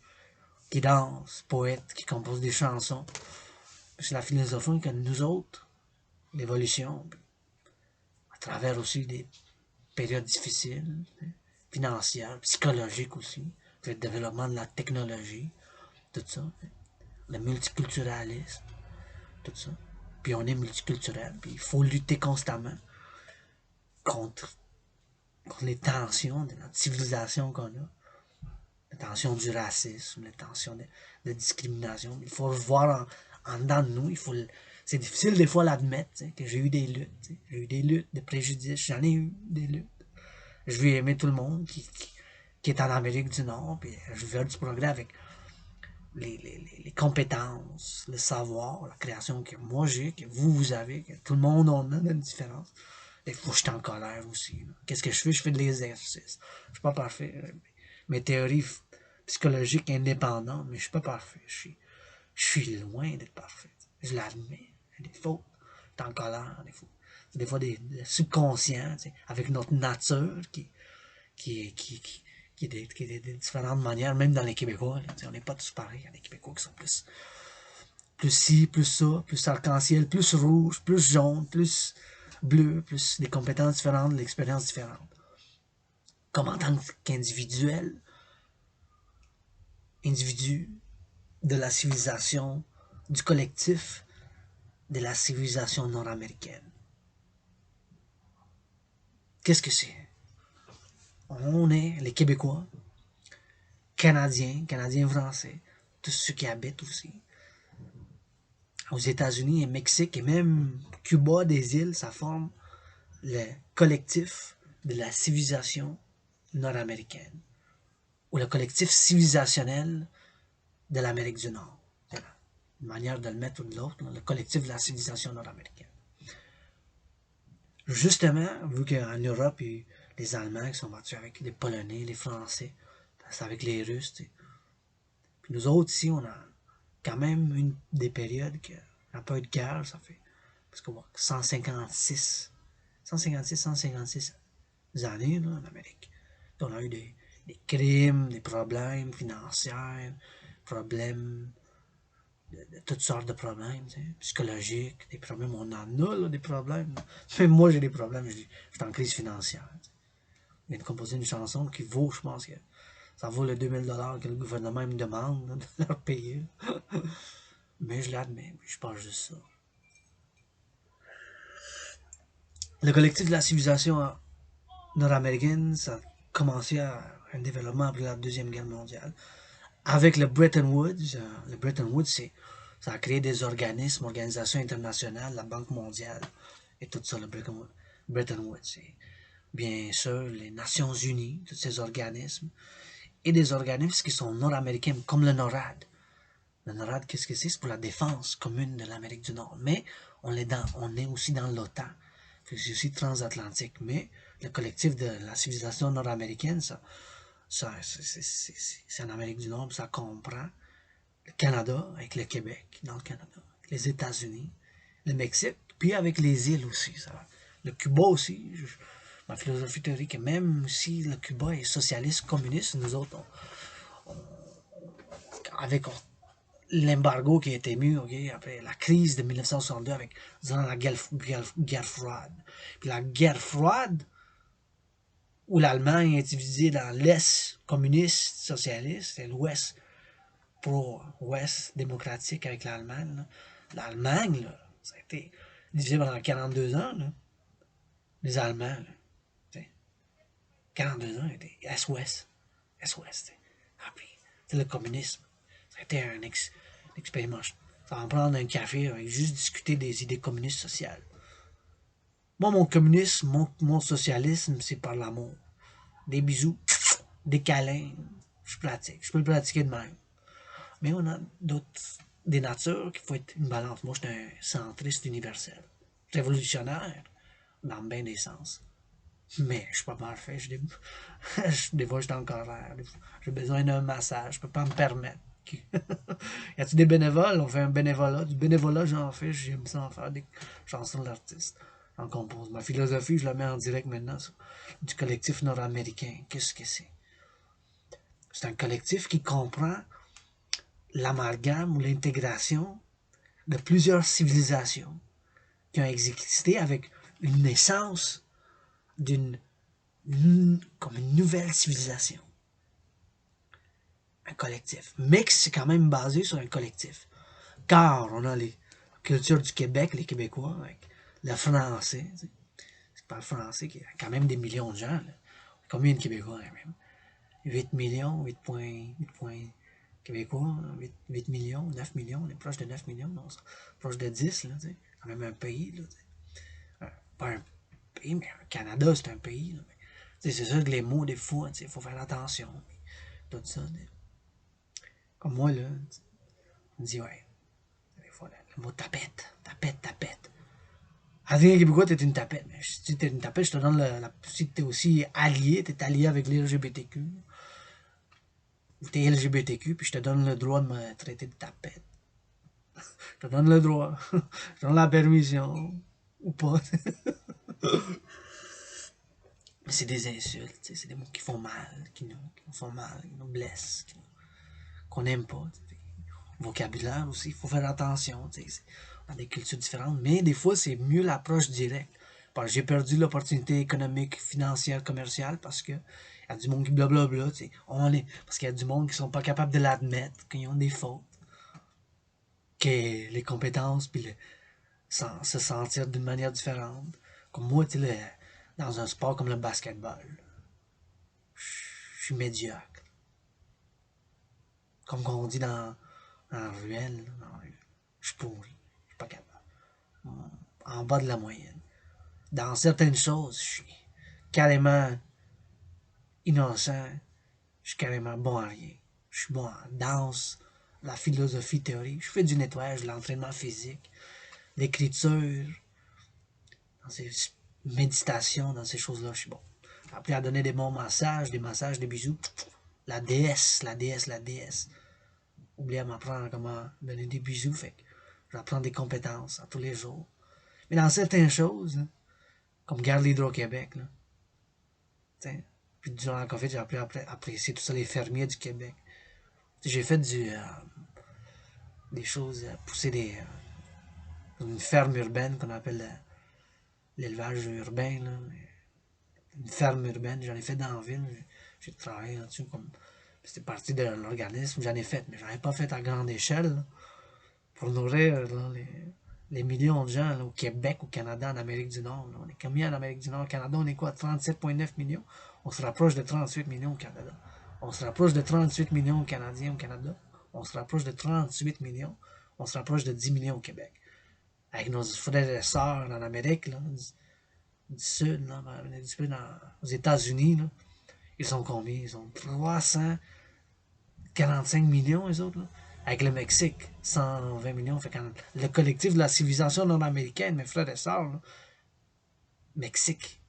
qui danse, poète, qui compose des chansons, c'est la philosophie que nous autres, l'évolution, à travers aussi des périodes difficiles, financières, psychologiques aussi, le développement de la technologie, tout ça, le multiculturalisme, tout ça. Puis on est multiculturel, puis il faut lutter constamment contre les tensions de notre civilisation qu'on a, les tensions du racisme, les tensions de discrimination. Il faut le voir en dedans de nous. C'est difficile des fois l'admettre que j'ai eu des luttes. J'ai eu des luttes, des préjudices. J'en ai eu des luttes. Je veux aimer tout le monde qui est en Amérique du Nord. Puis je veux faire du progrès avec les compétences, le savoir, la création que moi j'ai, que vous avez, que tout le monde en a une différence. Des fois, je suis en colère aussi. Qu'est-ce que je fais? Je fais de l'exercice. Je suis pas parfait. Mes théories psychologiques indépendantes, mais je suis pas parfait. Je suis loin d'être parfait. Je l'admets. Il y a des fautes. Je suis en colère, des fois. Des fois, des subconscients, avec notre nature qui, qui, qui, qui est de différentes manières, même dans les Québécois. Là, on n'est pas tous pareils. Il y a des Québécois qui sont plus ci, plus ça, plus arc-en-ciel, plus rouge, plus jaune, plus bleu, plus des compétences différentes, l'expérience différente. Comme en tant qu'individuel, individu de la civilisation, du collectif de la civilisation nord-américaine. Qu'est-ce que c'est? On est les Québécois, Canadiens, Canadiens-Français, tous ceux qui habitent aussi. Aux États-Unis et Mexique et même Cuba, des îles, ça forme le collectif de la civilisation nord-américaine ou le collectif civilisationnel de l'Amérique du Nord. C'est une manière de le mettre ou de l'autre, le collectif de la civilisation nord-américaine. Justement, vu qu'en Europe, il y a les Allemands qui sont battus avec les Polonais, les Français, c'est avec les Russes. T'sais. Puis nous autres, ici, on a quand même une des périodes qui n'a pas eu de guerre, ça fait parce que 156 années là, en Amérique. Puis on a eu des crimes, des problèmes financiers, problèmes de toutes sortes de problèmes, psychologiques, des problèmes, on en a là, des problèmes. Même moi j'ai des problèmes, je suis en crise financière. Je viens de composer une chanson qui vaut, je pense que ça vaut les 2000$ que le gouvernement me demande là, de leur payer. Mais je l'admets, je pense juste ça. Le collectif de la civilisation nord-américaine, ça a commencé à un développement après la Deuxième Guerre mondiale. Avec le Bretton Woods, ça a créé des organismes, organisations internationales, la Banque mondiale et tout ça, le Bretton Woods. C'est bien sûr les Nations Unies, tous ces organismes, et des organismes qui sont nord-américains, comme le NORAD. Le NORAD, qu'est-ce que c'est? C'est pour la défense commune de l'Amérique du Nord. Mais on est aussi dans l'OTAN. C'est aussi transatlantique. Mais le collectif de la civilisation nord-américaine, c'est en Amérique du Nord, ça comprend le Canada avec le Québec, dans le Canada, les États-Unis, le Mexique, puis avec les îles aussi. Ça. Le Cuba aussi. Ma philosophie théorique est même si le Cuba est socialiste, communiste, nous autres, avec l'embargo qui a été mis après la crise de 1962 durant la guerre froide. Puis la guerre froide, où l'Allemagne est divisée dans l'Est communiste, socialiste, et l'Ouest pro-Ouest démocratique avec l'Allemagne. L'Allemagne, ça a été divisé pendant 42 ans. Là. Les Allemands, 42 ans, étaient Est-Ouest. Est-Ouest. Ah, puis, le communisme, ça a été un expériment. Ça va en prendre un café avec juste discuter des idées communistes sociales. Moi, mon communisme, mon socialisme, c'est par l'amour. Des bisous, des câlins, je pratique. Je peux le pratiquer de même. Mais on a des natures qu'il faut être une balance. Moi, je suis un centriste universel. Révolutionnaire, dans bien des sens. Mais je suis pas parfait. Des fois, je suis en colère. J'ai besoin d'un massage. Je peux pas me permettre. Y a-tu des bénévoles? On fait un bénévolat. Du bénévolat, j'en fais. J'aime ça en faire des chansons de l'artiste. J'en compose. Ma philosophie, je la mets en direct maintenant. Du collectif nord-américain. Qu'est-ce que c'est? C'est un collectif qui comprend l'amalgame ou l'intégration de plusieurs civilisations qui ont existé avec une naissance comme une nouvelle civilisation. Un collectif. Mais c'est quand même basé sur un collectif. Car on a les cultures du Québec, les Québécois, avec le français. C'est pas le français qui a quand même des millions de gens. Là. Combien de Québécois quand même? 8 millions, 8 Québécois, 8 millions, 9 millions, on est proche de 9 millions, non, proche de 10, là, quand même un pays. Là, pas un pays, mais un Canada, c'est un pays. Là, c'est sûr que les mots, des fois, il faut faire attention. Tout ça. Comme moi, là, on me dit, ouais, des fois, le mot tapette. Adrien Québécois, t'es une tapette. Mais si t'es une tapette, je te donne si t'es aussi allié, t'es allié avec les LGBTQ, ou t'es LGBTQ, puis je te donne le droit de me traiter de tapette. Je te donne le droit. Je te donne la permission. Ou pas. Mais c'est des insultes, c'est des mots qui font mal, qui nous font mal, qui nous blessent, qu'on n'aime pas. Vocabulaire aussi, il faut faire attention. On a des cultures différentes, mais des fois, c'est mieux l'approche directe. J'ai perdu l'opportunité économique, financière, commerciale parce que y a du monde qui blablabla. Parce qu'il y a du monde qui sont pas capables de l'admettre, qu'ils ont des fautes, que les compétences, puis se sentir d'une manière différente. Comme moi, dans un sport comme le basketball, je suis médiocre. Comme on dit dans la ruelle, je suis pourri, je suis pas capable. En bas de la moyenne. Dans certaines choses, je suis carrément innocent, je suis carrément bon à rien. Je suis bon en danse, la philosophie théorique, je fais du nettoyage, de l'entraînement physique, l'écriture, dans ces méditations, dans ces choses-là, je suis bon. Après, à donner des bons massages, des bisous, la déesse, la déesse, la déesse. Oubliez à m'apprendre comment donner des bisous, fait que j'apprends des compétences à tous les jours. Mais dans certaines choses, là, comme Garde l'Hydro-Québec, là, puis durant la COVID, j'ai appris à apprécier tout ça, les fermiers du Québec. J'ai fait des choses, pousser une ferme urbaine qu'on appelle l'élevage urbain, là. Une ferme urbaine, j'en ai fait dans la ville, j'ai travaillé là-dessus comme c'était partie de l'organisme, j'en ai fait, mais j'en ai pas fait à grande échelle là, pour nourrir là, les millions de gens là, au Québec, au Canada, en Amérique du Nord. Là. On est combien en Amérique du Nord? Au Canada, on est quoi? 37,9 millions? On se rapproche de 38 millions au Canada. On se rapproche de 38 millions Canadiens au Canada. On se rapproche de 38 millions. On se rapproche de 10 millions au Québec. Avec nos frères et sœurs en Amérique, là, du Sud, là, aux États-Unis, là, ils sont combien? Ils sont 345 millions, les autres, là. Avec le Mexique, 120 millions. Fait quand le collectif de la civilisation nord-américaine, mes frères et sœurs, là, Mexique,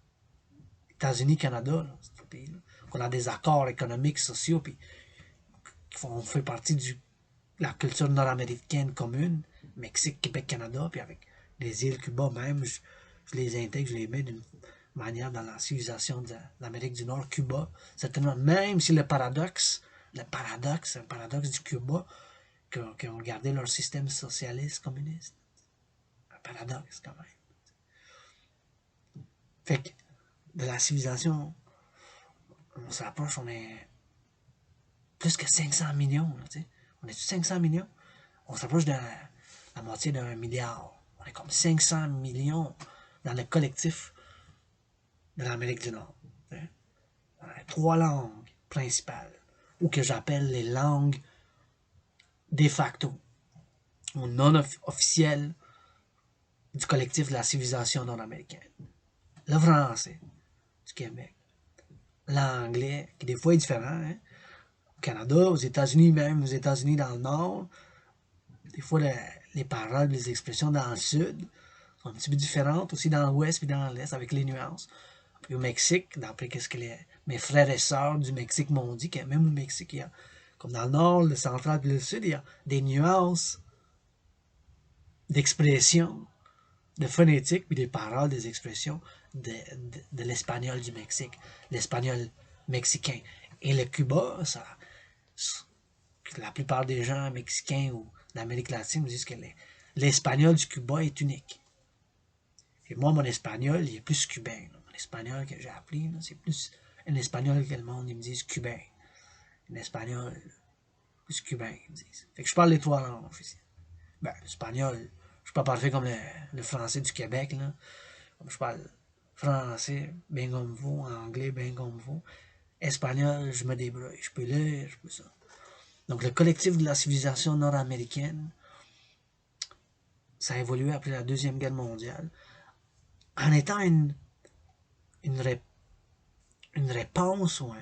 États-Unis, Canada, là, c'est pays, là. On a des accords économiques, sociaux, puis on fait partie de la culture nord-américaine commune, Mexique, Québec, Canada, puis avec les îles, Cuba même, je les intègre, je les mets d'une manière dans la civilisation de l'Amérique du Nord, Cuba, certainement, même si un paradoxe du Cuba, qui ont gardé leur système socialiste, communiste. Un paradoxe, quand même. Fait que, de la civilisation, on s'approche, on est plus que 500 millions, là, tu sais. On est 500 millions. On s'approche de la moitié d'1 milliard. On est comme 500 millions dans le collectif de l'Amérique du Nord. On a 3 langues principales, ou que j'appelle les langues de facto, ou non officielles du collectif de la civilisation nord-américaine. Le français du Québec. L'anglais, qui des fois est différent, hein? Au Canada, aux États-Unis même, aux États-Unis dans le Nord, des fois les paroles, les expressions dans le Sud sont un petit peu différentes, aussi dans l'Ouest puis dans l'Est, avec les nuances. Puis au Mexique, d'après ce que mes frères et sœurs du Mexique m'ont dit, que même au Mexique, il y a, comme dans le Nord, le Central et le Sud, il y a des nuances d'expression, de phonétique, puis des paroles, des expressions de l'espagnol du Mexique, l'espagnol mexicain. Et le Cuba, ça, la plupart des gens mexicains ou d'Amérique latine me disent que l'espagnol du Cuba est unique. Et moi, mon espagnol, il est plus cubain. Là. Mon espagnol que j'ai appris, c'est plus un espagnol que le monde, ils me disent cubain. Un espagnol plus cubain, ils me disent. Fait que je parle les 3 langues officielles. Ben, l'espagnol, je suis pas parfait comme le français du Québec, là. Comme je parle français, bien comme vous, anglais, bien comme vous. Espagnol, je me débrouille. Je peux lire, je peux ça. Donc, le collectif de la civilisation nord-américaine, ça a évolué après la Deuxième Guerre mondiale, en étant une, une réponse ou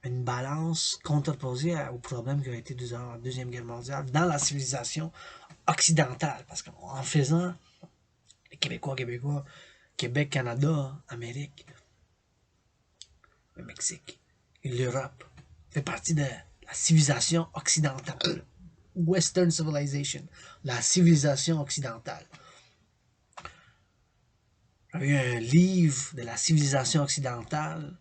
une balance contreposée aux problèmes qui ont été durant la Deuxième Guerre mondiale dans la civilisation occidentale. Parce qu'en faisant Les Québécois, Québec, Canada, Amérique, le Mexique et l'Europe fait partie de la civilisation occidentale. Western Civilization, la civilisation occidentale. J'avais un livre de la civilisation occidentale.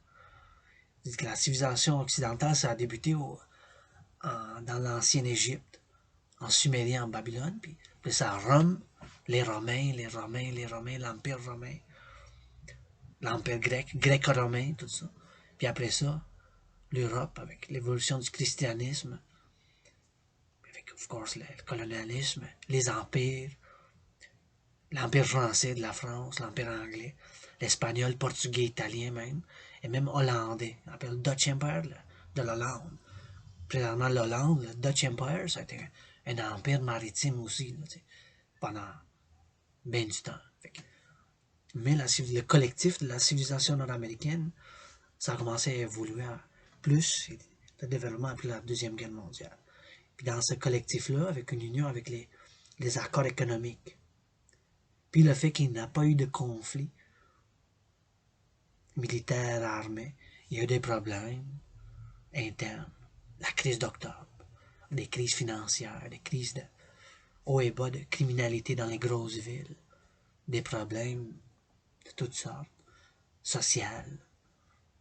Il dit que la civilisation occidentale, ça a débuté dans l'ancienne Égypte, en Sumérien, en Babylone, puis ça à Rome, les Romains, l'Empire romain, l'Empire grec, gréco-romain, tout ça. Puis après ça, l'Europe avec l'évolution du christianisme, avec, of course, le colonialisme, les empires, l'Empire français de la France, l'Empire anglais, l'espagnol, portugais, italien même, et même hollandais. On appelle le Dutch Empire de l'Hollande. Présentement, l'Hollande, le Dutch Empire, ça a été un empire maritime aussi, là, pendant bien du temps. Mais le collectif de la civilisation nord-américaine, ça a commencé à évoluer plus, le développement après la Deuxième Guerre mondiale. Puis dans ce collectif-là, avec une union avec les accords économiques, puis le fait qu'il n'y a pas eu de conflit militaire, armé, il y a eu des problèmes internes, la crise d'octobre, des crises financières, des crises de haut et bas de criminalité dans les grosses villes, des problèmes de toutes sortes, sociales,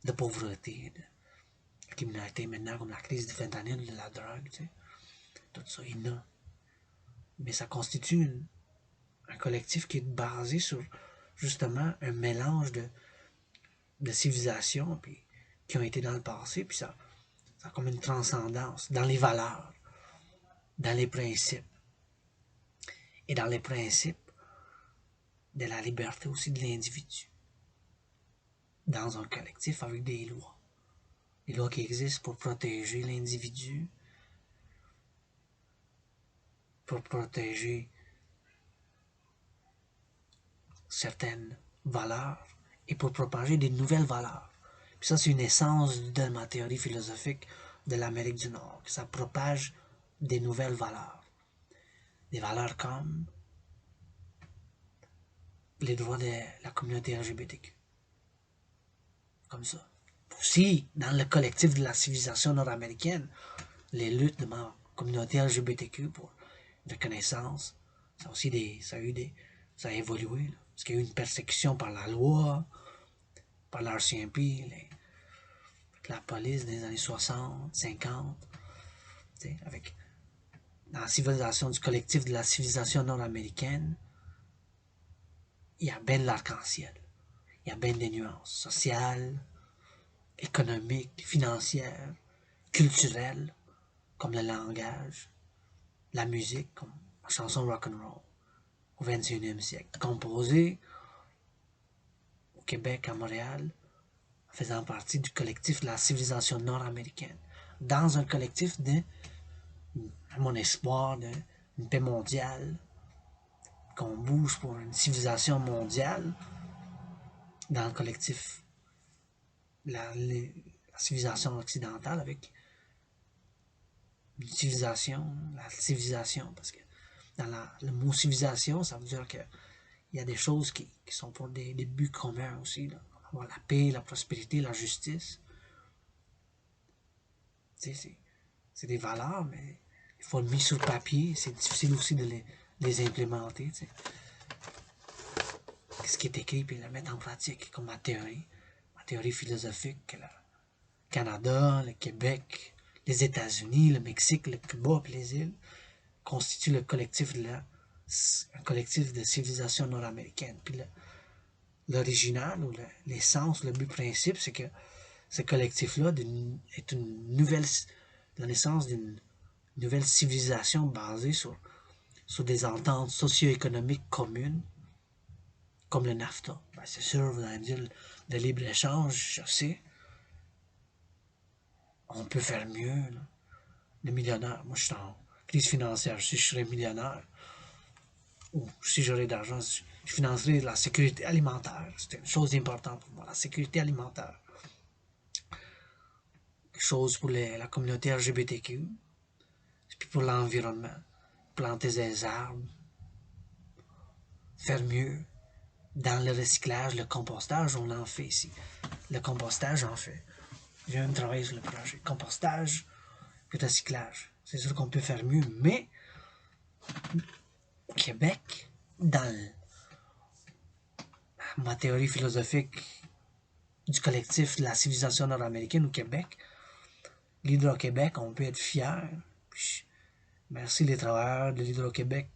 de pauvreté, de criminalité maintenant comme la crise du fentanyl, de la drogue, tu sais, tout ça, il y en a. Mais ça constitue un collectif qui est basé sur justement un mélange de civilisations puis, qui ont été dans le passé, puis ça a comme une transcendance dans les valeurs, dans les principes. Et dans les principes de la liberté aussi de l'individu. Dans un collectif avec des lois. Des lois qui existent pour protéger l'individu, pour protéger certaines valeurs et pour propager des nouvelles valeurs. Puis ça, c'est une essence de ma théorie philosophique de l'Amérique du Nord, que ça propage des nouvelles valeurs. Des valeurs comme les droits de la communauté LGBTQ. Comme ça. Aussi, dans le collectif de la civilisation nord-américaine, les luttes de ma communauté LGBTQ pour reconnaissance, ça a évolué. Là, parce qu'il y a eu une persécution par la loi, par l'RCMP, la police des années 60, 50, avec dans la civilisation du collectif de la civilisation nord-américaine, il y a bien de l'arc-en-ciel. Il y a bien des nuances sociales, économiques, financières, culturelles, comme le langage, la musique, comme la chanson rock'n'roll au 21e siècle, composée au Québec, à Montréal, faisant partie du collectif de la civilisation nord-américaine, dans un collectif de, à mon espoir, d'une paix mondiale, qu'on bouge pour une civilisation mondiale, dans le collectif, la civilisation occidentale, avec une civilisation, la civilisation, parce que dans le mot civilisation, ça veut dire qu'il y a des choses qui sont pour des buts communs aussi, là. Avoir la paix, la prospérité, la justice. C'est des valeurs, mais il faut le mettre sur papier. C'est difficile aussi de les implémenter. T'sais. Ce qui est écrit, puis le mettre en pratique, comme ma théorie philosophique, que le Canada, le Québec, les États-Unis, le Mexique, le Cuba, puis les îles, constituent le collectif un collectif de civilisation nord-américaine. Puis l'original, ou l'essence, le but principe, c'est que ce collectif-là est la naissance d'une nouvelle civilisation basée sur des ententes socio-économiques communes, comme le NAFTA. Ben, c'est sûr, vous allez me dire, le libre-échange, je sais, on peut faire mieux. Là. Le millionnaire, moi je suis en crise financière, si je serais millionnaire, ou si j'aurais d'argent, je financerais la sécurité alimentaire. C'est une chose importante pour moi, la sécurité alimentaire. Quelque chose pour la communauté LGBTQ, puis pour l'environnement. Planter des arbres, faire mieux, Dans le recyclage, le compostage, on en fait ici. Le compostage, j'en fais. J'ai même travaillé sur le projet. Compostage et recyclage. C'est sûr qu'on peut faire mieux, mais au Québec, dans ma théorie philosophique du collectif de la civilisation nord-américaine au Québec, l'Hydro-Québec, on peut être fier. Puis, merci les travailleurs de l'Hydro-Québec,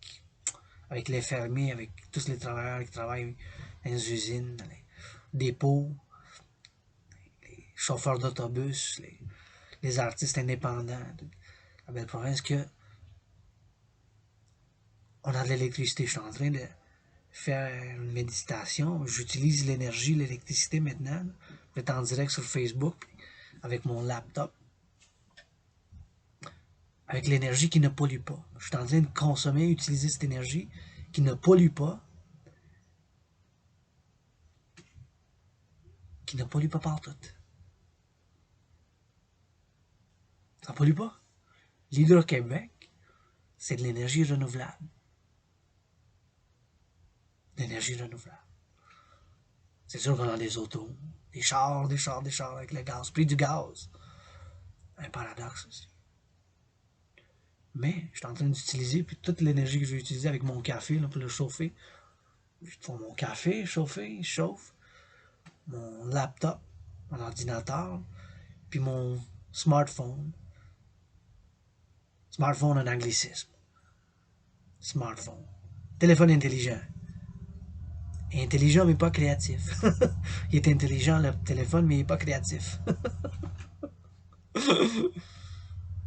avec les fermiers, avec tous les travailleurs qui travaillent dans les usines, dans les dépôts, les chauffeurs d'autobus, les artistes indépendants de la belle province, que on a de l'électricité. Je suis en train de faire une méditation. J'utilise l'énergie, l'électricité maintenant. Je vais être en direct sur Facebook avec mon laptop. Avec l'énergie qui ne pollue pas. Je suis en train de consommer, utiliser cette énergie qui ne pollue pas. Qui ne pollue pas partout. Ça pollue pas. L'Hydro-Québec, c'est de l'énergie renouvelable. L'énergie renouvelable. C'est sûr qu'on a des autos, des chars avec le gaz. Prix du gaz. Un paradoxe aussi. Mais je suis en train d'utiliser, puis toute l'énergie que je vais utiliser avec mon café là, pour le chauffer. Je fais mon café chauffer, je chauffe. Mon laptop, mon ordinateur, puis mon smartphone. Smartphone en anglicisme. Smartphone. Téléphone intelligent. Intelligent mais pas créatif. Il est intelligent le téléphone mais il n'est pas créatif.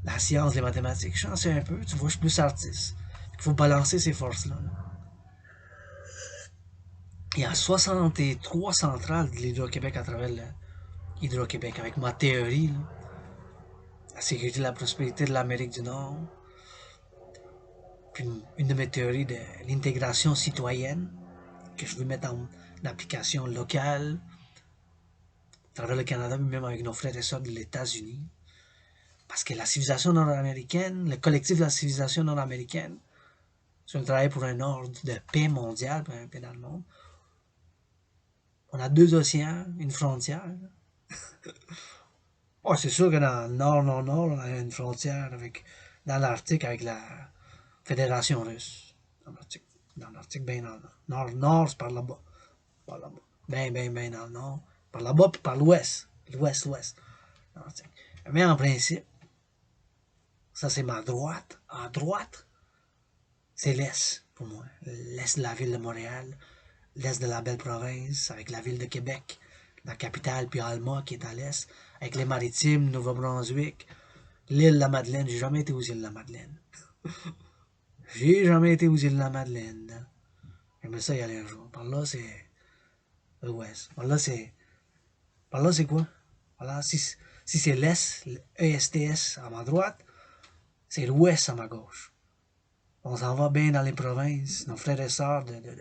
La science, les mathématiques, je sais un peu, tu vois, je suis plus artiste. Il faut balancer ces forces-là. Il y a 63 centrales de l'Hydro-Québec à travers l'Hydro-Québec avec ma théorie, là. La sécurité et la prospérité de l'Amérique du Nord. Puis une de mes théories de l'intégration citoyenne que je veux mettre en application locale à travers le Canada, mais même avec nos frères et sœurs de l'États-Unis. Parce que la civilisation nord-américaine, le collectif de la civilisation nord-américaine, si on travaille pour un ordre de paix mondiale, pour un paix dans le monde, on a 2 océans, une frontière. Oh, c'est sûr que dans le nord, on a une frontière avec, dans l'Arctique avec la Fédération russe. Dans l'Arctique, bien dans le nord. Nord, c'est par là-bas. Par là-bas. Ben dans le nord. Par là-bas, puis par l'ouest. L'ouest. Mais en principe, ça c'est ma droite. À droite, c'est l'est pour moi. L'est de la ville de Montréal, l'est de la belle province, avec la ville de Québec, la capitale, puis Alma qui est à l'est, avec les maritimes, Nouveau-Brunswick, l'île de la Madeleine. J'ai jamais été aux îles de la Madeleine. J'ai jamais été aux îles de la Madeleine. J'aimerais ça y aller un jour. Par là, c'est l'ouest. Par là, c'est quoi? Voilà, si c'est l'Est, l'ESTS à ma droite, c'est l'Ouest à ma gauche. On s'en va bien dans les provinces, nos frères et sœurs des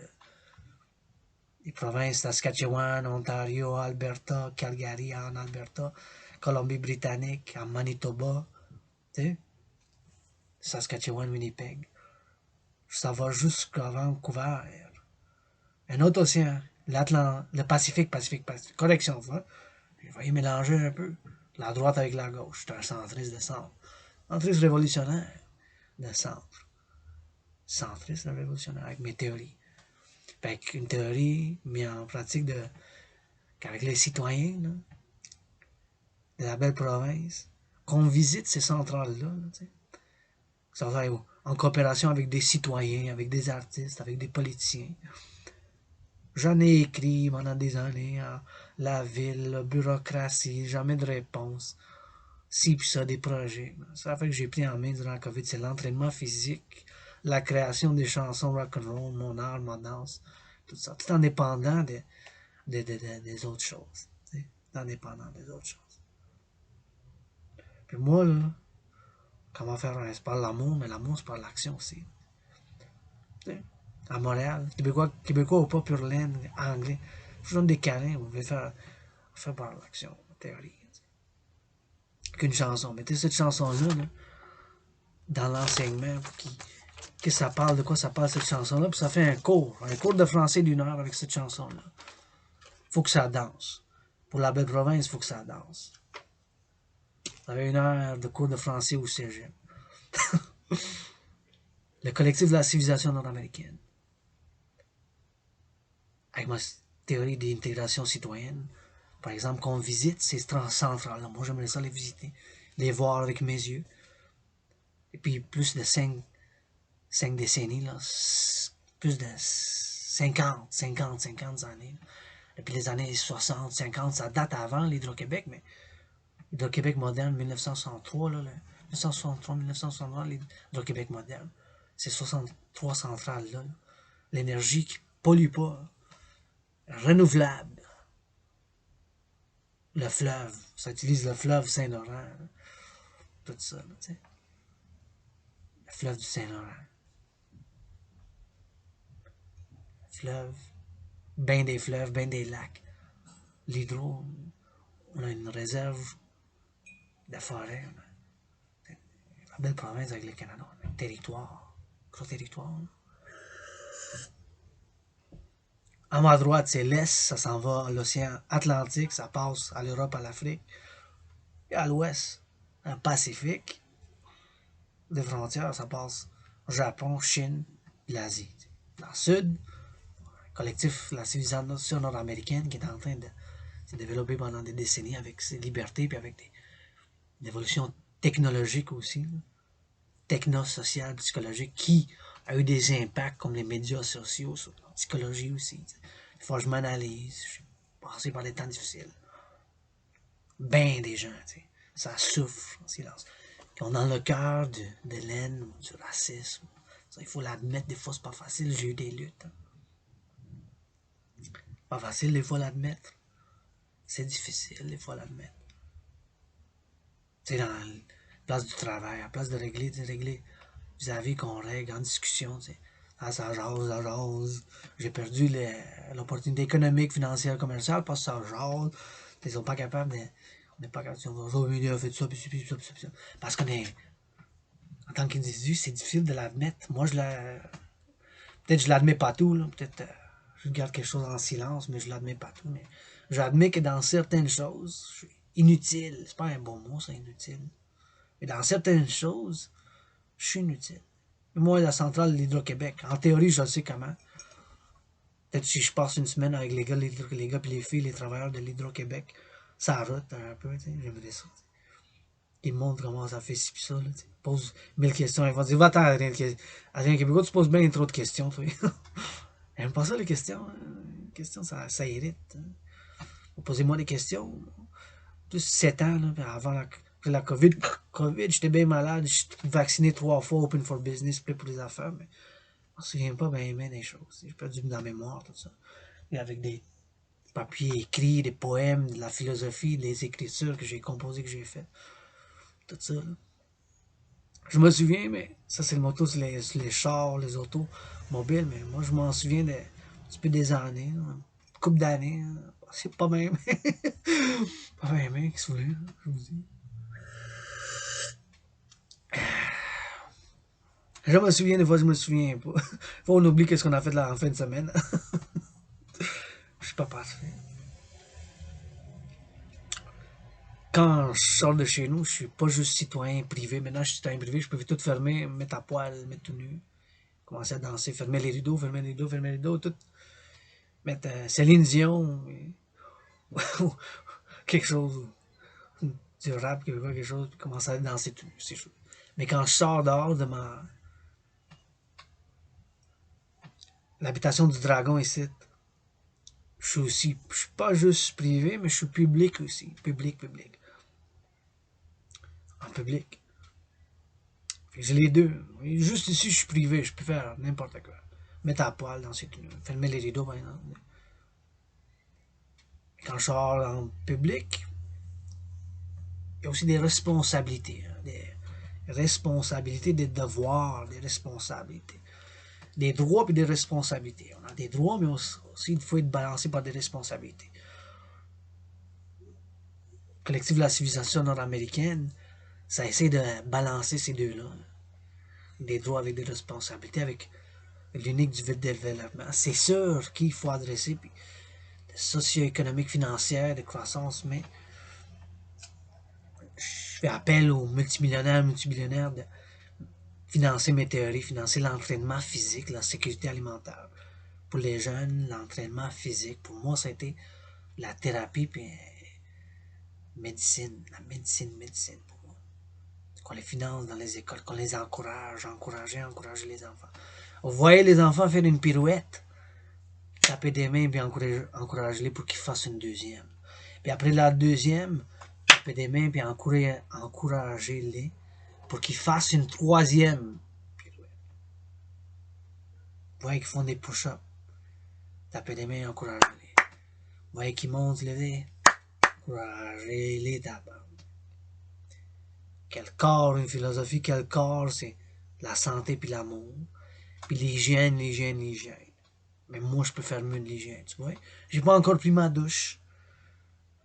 provinces Saskatchewan, Ontario, Alberta, Calgary en Alberta, Colombie-Britannique, en Manitoba, tu sais, Saskatchewan, Winnipeg. Ça va jusqu'à Vancouver. Un autre océan, le Pacifique. Correction, tu vois. Je vais y mélanger un peu. La droite avec la gauche. C'est un centriste de centre. Centriste révolutionnaire de centre. Centriste révolutionnaire avec mes théories. Avec une théorie mise en pratique qu'avec les citoyens là, de la belle province, qu'on visite ces centrales-là. Ça va en coopération avec des citoyens, avec des artistes, avec des politiciens. J'en ai écrit pendant des années à la ville, la bureaucratie, jamais de réponse. Si, puis ça, des projets. Ça fait que j'ai pris en main durant la COVID, c'est l'entraînement physique, la création des chansons rock'n'roll, mon art, ma danse, tout ça. Tout en dépendant des autres choses. Tout en dépendant des autres choses. Puis moi, là, comment faire un... C'est par l'amour, mais l'amour, c'est par l'action aussi. T'sais, à Montréal, Québécois ou pas, pur laine, anglais. Je vous donne des câlins, vous pouvez faire par l'action, théorie. Qu'une chanson. Mettez cette chanson-là là, dans l'enseignement pour que ça parle, de quoi ça parle cette chanson-là, puis ça fait un cours de français d'1 heure avec cette chanson-là. Faut que ça danse. Pour la belle province, il faut que ça danse. Vous avez 1 heure de cours de français au cégep. Le collectif de la civilisation nord-américaine. Avec ma théorie d'intégration citoyenne, par exemple, qu'on visite ces centrales-là. Moi, j'aimerais ça les visiter, les voir avec mes yeux. Et puis, plus de 5 décennies, là, plus de 50 années. Depuis les années 60, 50, ça date avant l'Hydro-Québec, mais l'Hydro-Québec moderne, 1963, là, 1963, 1963, l'Hydro-Québec moderne. Ces 63 centrales-là, là. L'énergie qui pollue pas, renouvelable. Le fleuve, ça utilise le fleuve Saint-Laurent, tout ça, tu sais. Le fleuve du Saint-Laurent. Fleuve, ben des fleuves, ben des lacs. L'hydro, on a une réserve de forêt. La belle province avec le Canada, un territoire, gros territoire. À ma droite, c'est l'Est, ça s'en va à l'océan Atlantique, ça passe à l'Europe, à l'Afrique. Et à l'Ouest, un Pacifique, des frontières, ça passe au Japon, Chine, l'Asie. Dans le Sud, collectif, la civilisation nord-américaine qui est en train de se développer pendant des décennies avec ses libertés puis avec des évolutions technologiques aussi, techno-sociales, psychologiques, qui a eu des impacts comme les médias sociaux sur la psychologie aussi. Il faut que je m'analyse, je suis passé par des temps difficiles. Ben des gens, ça souffre en silence. Qui ont dans le cœur de l'haine, du racisme. Ça, il faut l'admettre, des fois c'est pas facile, j'ai eu des luttes. Pas facile des fois l'admettre. C'est difficile des fois l'admettre. Tu sais, dans la place du travail, à la place de régler vis-à-vis qu'on règle en discussion, tu sais. Ah, ça jase. J'ai perdu l'opportunité économique, financière, commerciale parce que ça jase. Ils sont pas capables de. On n'est pas capable de dire, oh, fait ça, puis ça. Parce qu'on est. En tant qu'individu, c'est difficile de l'admettre. Moi, peut-être je l'admets pas tout, là. Peut-être je garde quelque chose en silence, mais je l'admets pas tout. Mais j'admets que dans certaines choses, je suis inutile. C'est pas un bon mot, ça, inutile. Mais dans certaines choses, je suis inutile. Moi, la centrale de l'Hydro-Québec, en théorie, je sais comment. Peut-être si je passe une semaine avec les gars et les filles, les travailleurs de l'Hydro-Québec, ça route un peu, j'aimerais ça. Ils me montrent comment ça fait ci pis ça, là, ils posent 1000 questions, ils vont dire, va-t'en, Adrien Québécois, tu poses bien trop de questions, toi. J'aime pas ça, les questions. Les questions, ça irrite. Posez-moi des questions. Plus 7 ans, là, avant la COVID, j'étais bien malade, j'étais vacciné 3 fois, open for business, plus pour les affaires, mais je me souviens pas bien des choses. J'ai perdu dans la mémoire, tout ça. Et avec des papiers écrits, des poèmes, de la philosophie, des écritures que j'ai composées, que j'ai faites. Tout ça, là. Je me souviens, mais ça c'est le moto sur les chars, les autos mobiles, mais moi je m'en souviens un petit peu des années, une couple d'années. C'est pas même. Pas même, qu'est-ce que vous voulez, je vous dis. Je me souviens, des fois je me souviens pas. Faut on oublie qu'est-ce qu'on a fait là en fin de semaine. Je suis pas parfait. Quand je sors de chez nous, je suis pas juste citoyen privé. Maintenant, je suis citoyen privé, je peux tout fermer, me mettre à poil, mettre tout nu, commencer à danser, fermer les rideaux, tout. Mettre Céline Dion, ou quelque chose, du rap québécois, quelque chose, puis commencer à danser tout nu, c'est chaud. Mais quand je sors dehors de l'habitation du Dragon ici, je suis pas juste privé, mais je suis public aussi. Public. En public. J'ai les deux. Juste ici, je suis privé, je peux faire n'importe quoi. Mettre à poil dans ces tenues. Fermer les rideaux, par exemple. Quand je sors en public, il y a aussi des responsabilités. Des responsabilités, des devoirs, des responsabilités. Des droits et des responsabilités. On a des droits, mais aussi il faut être balancé par des responsabilités. Le collectif de la civilisation nord-américaine, ça essaie de balancer ces deux-là. des droits avec des responsabilités, avec l'unique du développement. C'est sûr qu'il faut adresser, puis socio-économique, financière, de croissance, mais je fais appel aux multimillionnaires de financer mes théories, financer l'entraînement physique, la sécurité alimentaire. Pour les jeunes, l'entraînement physique, pour moi, ça a été la thérapie, puis médecine, la médecine pour moi. Qu'on les finance dans les écoles, qu'on les encourager les enfants. Vous voyez les enfants faire une pirouette, taper des mains, puis encourager-les pour qu'ils fassent une deuxième. Puis après la deuxième, taper des mains, puis encourager-les pour qu'ils fassent une troisième pirouette. Vous voyez qu'ils font des push-ups, taper des mains, encourager-les. Vous voyez qu'ils montent le nez, encourager-les, taper. Quel corps, une philosophie, quel corps, c'est la santé puis l'amour. Puis l'hygiène. Mais moi, je peux faire mieux de l'hygiène, tu vois. J'ai pas encore pris ma douche.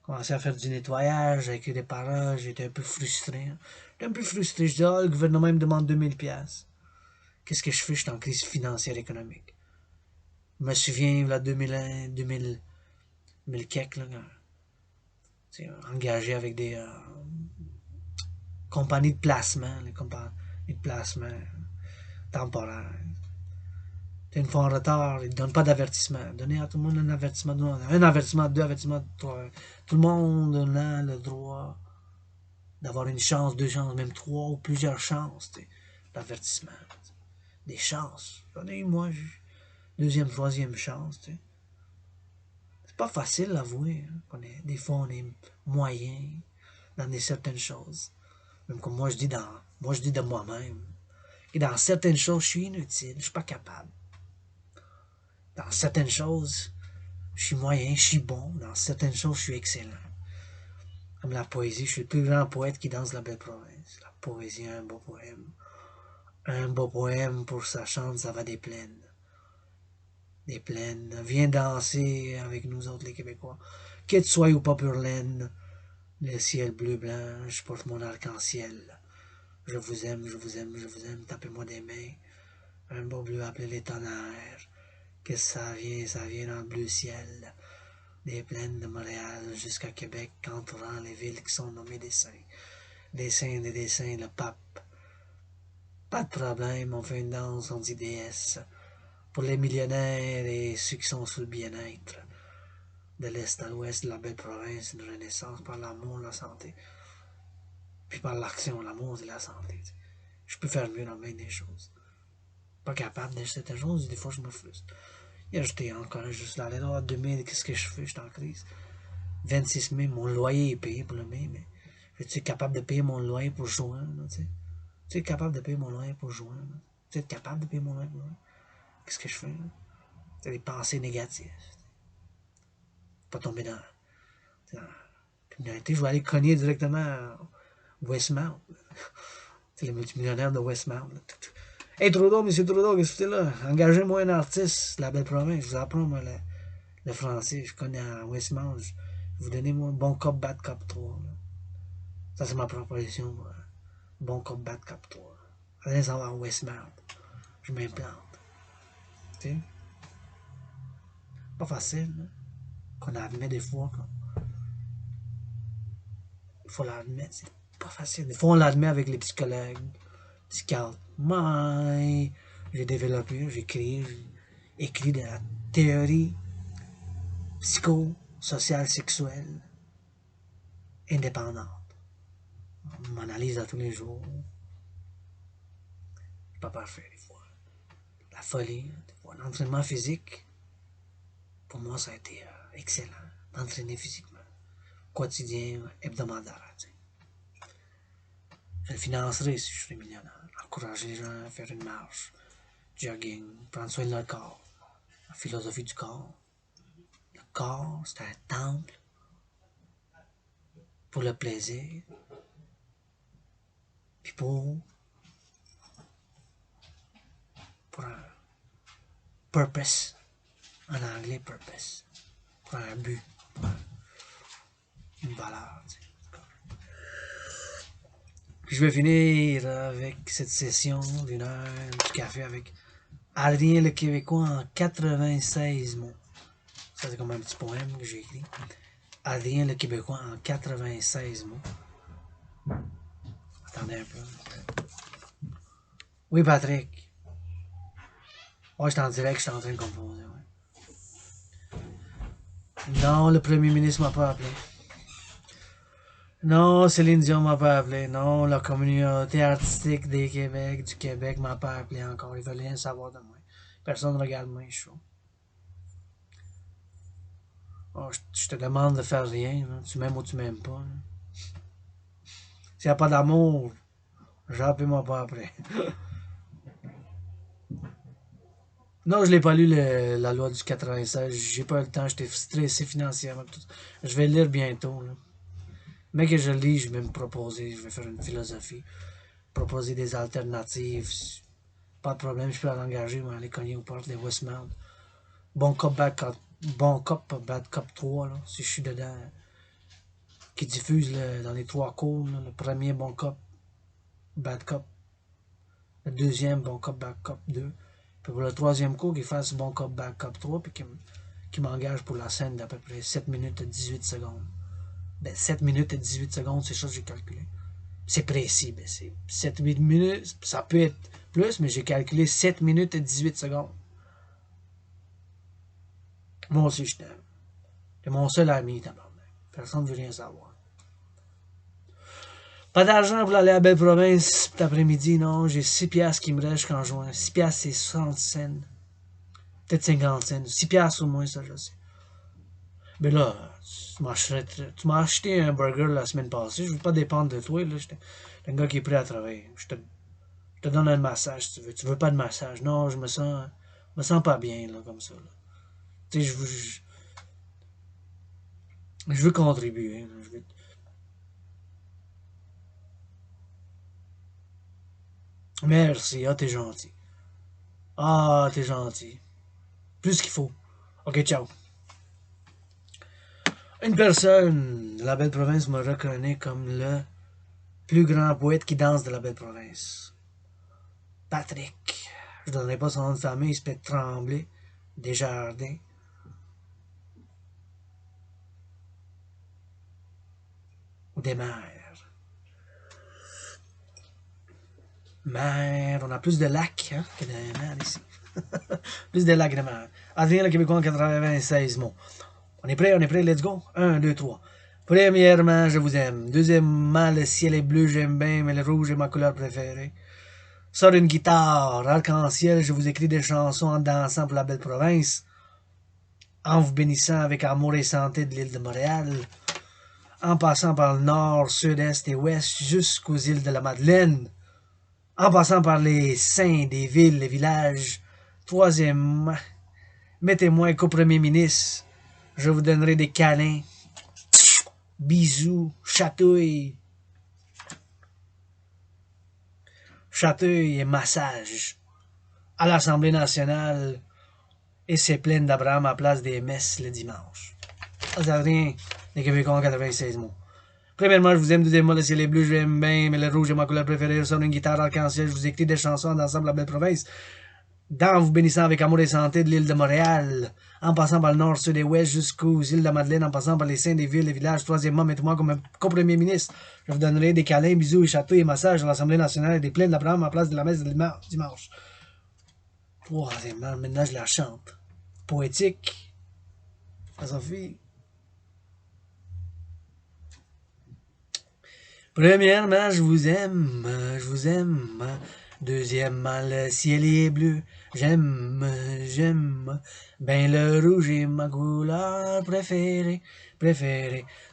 Commencé à faire du nettoyage avec des parents, j'étais un peu frustré. J'étais un peu frustré. Je dis, ah, le gouvernement me demande 2000$. Qu'est-ce que je fais? Je suis en crise financière économique. Je me souviens, là, 2001, 2000 quelques, là, engagé avec des compagnies de placement, les compagnies de placement temporaire. Une fois en retard, ils ne donnent pas d'avertissement. Donnez à tout le monde un avertissement, un avertissement, deux avertissements, trois. Tout le monde a le droit d'avoir une chance, deux chances, même trois ou plusieurs chances d'avertissement. Des chances. J'en ai eu, moi, deuxième, troisième chance. C'est pas facile à avouer. Hein. Des fois, on est moyen dans certaines choses. Même comme moi, je dis de moi-même. Et dans certaines choses, je suis inutile, je suis pas capable. Dans certaines choses, je suis moyen, je suis bon. Dans certaines choses, je suis excellent. Comme la poésie, je suis le plus grand poète qui danse la belle province. La poésie, un beau poème. Un beau poème pour sa chante, ça va des plaines. Des plaines. Viens danser avec nous autres, les Québécois. Que tu sois ou pas pour laine, le ciel bleu-blanc, je porte mon arc-en-ciel. Je vous aime, je vous aime, je vous aime, tapez-moi des mains. Un beau bleu appelé les tonnerres. Que ça vient dans le bleu ciel. Des plaines de Montréal jusqu'à Québec, entourant les villes qui sont nommées des saints. Des saints, le pape. Pas de problème, on fait une danse, on dit déesse. Pour les millionnaires et ceux qui sont sous le bien-être. De l'est à l'ouest de la belle province, une renaissance par l'amour, la santé. Puis par l'action, l'amour et la santé. Je peux faire mieux dans bien des choses. Pas capable de certaines choses, des fois je me frustre. Hier, j'étais encore juste là, là, 2000, qu'est-ce que je fais? J'étais en crise. 26 000, mon loyer est payé pour le mai, mais je suis capable de payer mon loyer pour juin, tu sais. Tu es capable de payer mon loyer pour juin. Tu es capable de payer mon loyer pour juin. Qu'est-ce que je fais? C'est des pensées négatives. Pas tomber dans la criminalité. Je vais aller cogner directement à Westmount. C'est les multimillionnaires de Westmount. Hey Trudeau, monsieur Trudeau, qu'est-ce que tu fais là? Engagez-moi un artiste, la belle province. Je vous apprends, moi, le français. Je connais à Westmount. Je vous donnez, moi, bon cop, bad cop 3. Là. Ça, c'est ma proposition, moi. Bon cop, bad cop 3. Allez savoir Westmount. Je m'implante. Tu sais? Pas facile, là. Qu'on admet des fois. Il faut l'admettre, c'est pas facile. Des fois, on l'admet avec les psychologues, psychiatres. Mais j'ai développé, j'ai écrit de la théorie psychosociale sexuelle indépendante. On m'analyse à tous les jours. C'est pas parfait, des fois. La folie, des fois. L'entraînement physique, pour moi, ça a été excellent. D'entraîner physiquement. Quotidien, hebdomadaire. Tu sais. Je le financerai si je serais millionnaire. Encourager les gens à faire une marche, jogging, prendre soin de leur corps. La philosophie du corps. Le corps, c'est un temple pour le plaisir, puis pour un purpose. En anglais, purpose. Pour un but, pour une valeur. Tu sais. Je vais finir avec cette session d'une heure du café avec Adrien le Québécois en 96 mots. Ça, c'est comme un petit poème que j'ai écrit. Adrien le Québécois en 96 mots. Attendez un peu. Oui, Patrick. Ouais, je t'en dirais que je suis en train de composer. Ouais. Non, le premier ministre m'a pas appelé. Non, Céline Dion m'a pas appelé. Non, la communauté artistique du Québec m'a pas appelé encore. Ils veulent rien savoir de moi. Personne ne regarde mes shows. Oh, je te demande de faire rien. Là. Tu m'aimes ou tu m'aimes pas. S'il n'y a pas d'amour, j'appelle-moi pas après. Non, je l'ai pas lu la loi du 96. J'ai pas eu le temps. J'étais stressé financièrement. Je vais le lire bientôt. Là. Mais que je lis, je vais me proposer. Je vais faire une philosophie. Proposer des alternatives. Pas de problème, je peux l'engager, mais aller cogner aux portes des Westmount. Bon cop, bad cop 3, là, si je suis dedans. Qui diffuse dans les trois cours. Là, le premier bon cop, bad cop. Le deuxième bon cop, bad cop 2. Puis pour le troisième cours, qu'il fasse bon cop, bad cop 3. Puis qu'il m'engage pour la scène d'à peu près 7 minutes et 18 secondes. Ben, 7 minutes et 18 secondes, c'est ça que j'ai calculé. C'est précis, ben, c'est 7-8 minutes. Ça peut être plus, mais j'ai calculé 7 minutes et 18 secondes. Moi aussi, je t'aime. T'es mon seul ami, tabarnak. Personne ne veut rien savoir. Pas d'argent pour aller à Belle Province cet après-midi, non. J'ai 6 piastres qui me restent quand je joins. 6 piastres, c'est 60 cents. Peut-être 50 cents. 6 piastres au moins, ça, je sais. Mais là, tu m'as acheté un burger la semaine passée. Je veux pas dépendre de toi, là. J'étais un gars qui est prêt à travailler. Je te donne un massage, si tu veux. Tu veux pas de massage. Non, je me sens pas bien, là, comme ça, là. Tu sais, je veux contribuer. Là. Merci, ah, t'es gentil. Ah, t'es gentil. Plus qu'il faut. Ok, ciao. Une personne de la belle province me reconnaît comme le plus grand poète qui danse de la belle province. Patrick. Je ne donnerai pas son nom de famille, il se peut Tremblay, Desjardins. Ou des mers. Mer, on a plus de lacs hein, que de mer ici. Plus de lacs que de mer. Adrien le Québécois en 96 mots. On est prêt, let's go. 1, 2, 3. Premièrement, je vous aime. Deuxièmement, le ciel est bleu, j'aime bien, mais le rouge est ma couleur préférée. Sors une guitare, arc-en-ciel, je vous écris des chansons en dansant pour la belle province, en vous bénissant avec amour et santé de l'île de Montréal, en passant par le nord, sud-est et ouest jusqu'aux îles de la Madeleine, en passant par les saints des villes et villages. Troisièmement, mettez-moi qu'au premier ministre, je vous donnerai des câlins, bisous, chatouilles, et massages à l'Assemblée nationale et c'est plein d'Abraham à place des messes le dimanche. Ça c'est rien, les Québécois en 96 mots. Premièrement, je vous aime, deuxièmement, le ciel est bleu, je l'aime bien, mais le rouge est ma couleur préférée, sur une guitare arc-en-ciel, je vous écris des chansons d'ensemble la belle province, dans vous bénissant avec amour et santé de l'île de Montréal, en passant par le nord, sud et ouest, jusqu'aux îles de la Madeleine, en passant par les saints des villes et villages. Troisièmement, mettez-moi comme un co-premier ministre. Je vous donnerai des câlins, bisous et chatouilles et massages à l'Assemblée nationale et des plaines d'Abraham en place de la messe de dimanche. Troisièmement, maintenant je la chante. Poétique. À Sophie. Premièrement, je vous aime, je vous aime. Deuxièmement, le ciel est bleu, j'aime, ben le rouge est ma couleur préférée.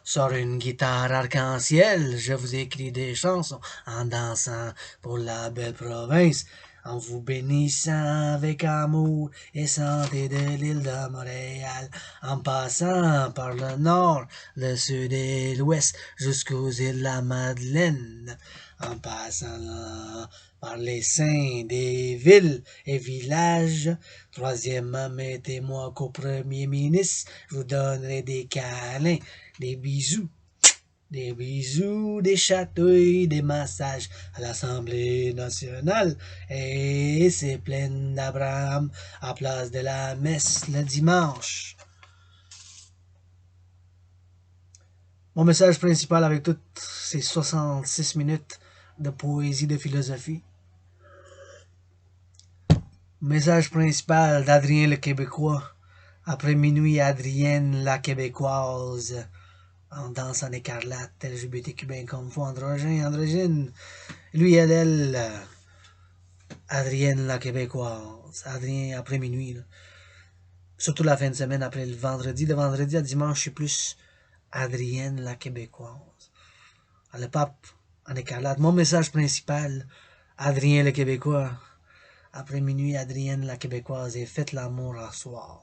Sors une guitare arc-en-ciel, je vous écris des chansons en dansant pour la belle province, en vous bénissant avec amour et santé de l'île de Montréal, en passant par le nord, le sud et l'ouest, jusqu'aux îles de la Madeleine, en passant par les saints des villes et villages. Troisièmement, mettez-moi qu'au premier ministre, je vous donnerai des câlins, des bisous Des bisous, des chatouilles, des massages à l'Assemblée nationale. Et c'est plein d'Abraham à place de la messe le dimanche. Mon message principal avec toutes ces 66 minutes de poésie de philosophie. Message principal d'Adrien le Québécois. Après minuit, Adrienne la Québécoise. En danse en écarlate, LGBTQ bien comme faut, androgyne. Lui, elle, Adrienne la Québécoise. Adrien après minuit. Là. Surtout la fin de semaine après le vendredi. De vendredi à dimanche, je suis plus Adrienne la Québécoise. Le pape en écarlate. Mon message principal, Adrien le Québécois. Après minuit, Adrienne la Québécoise. Et faites l'amour à soir.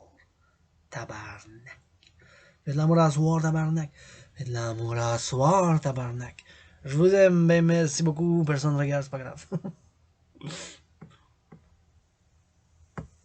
Tabarnak. Faites l'amour à soir, tabarnak. Faites l'amour à soir, tabarnak. Je vous aime, ben merci beaucoup. Personne ne regarde, c'est pas grave.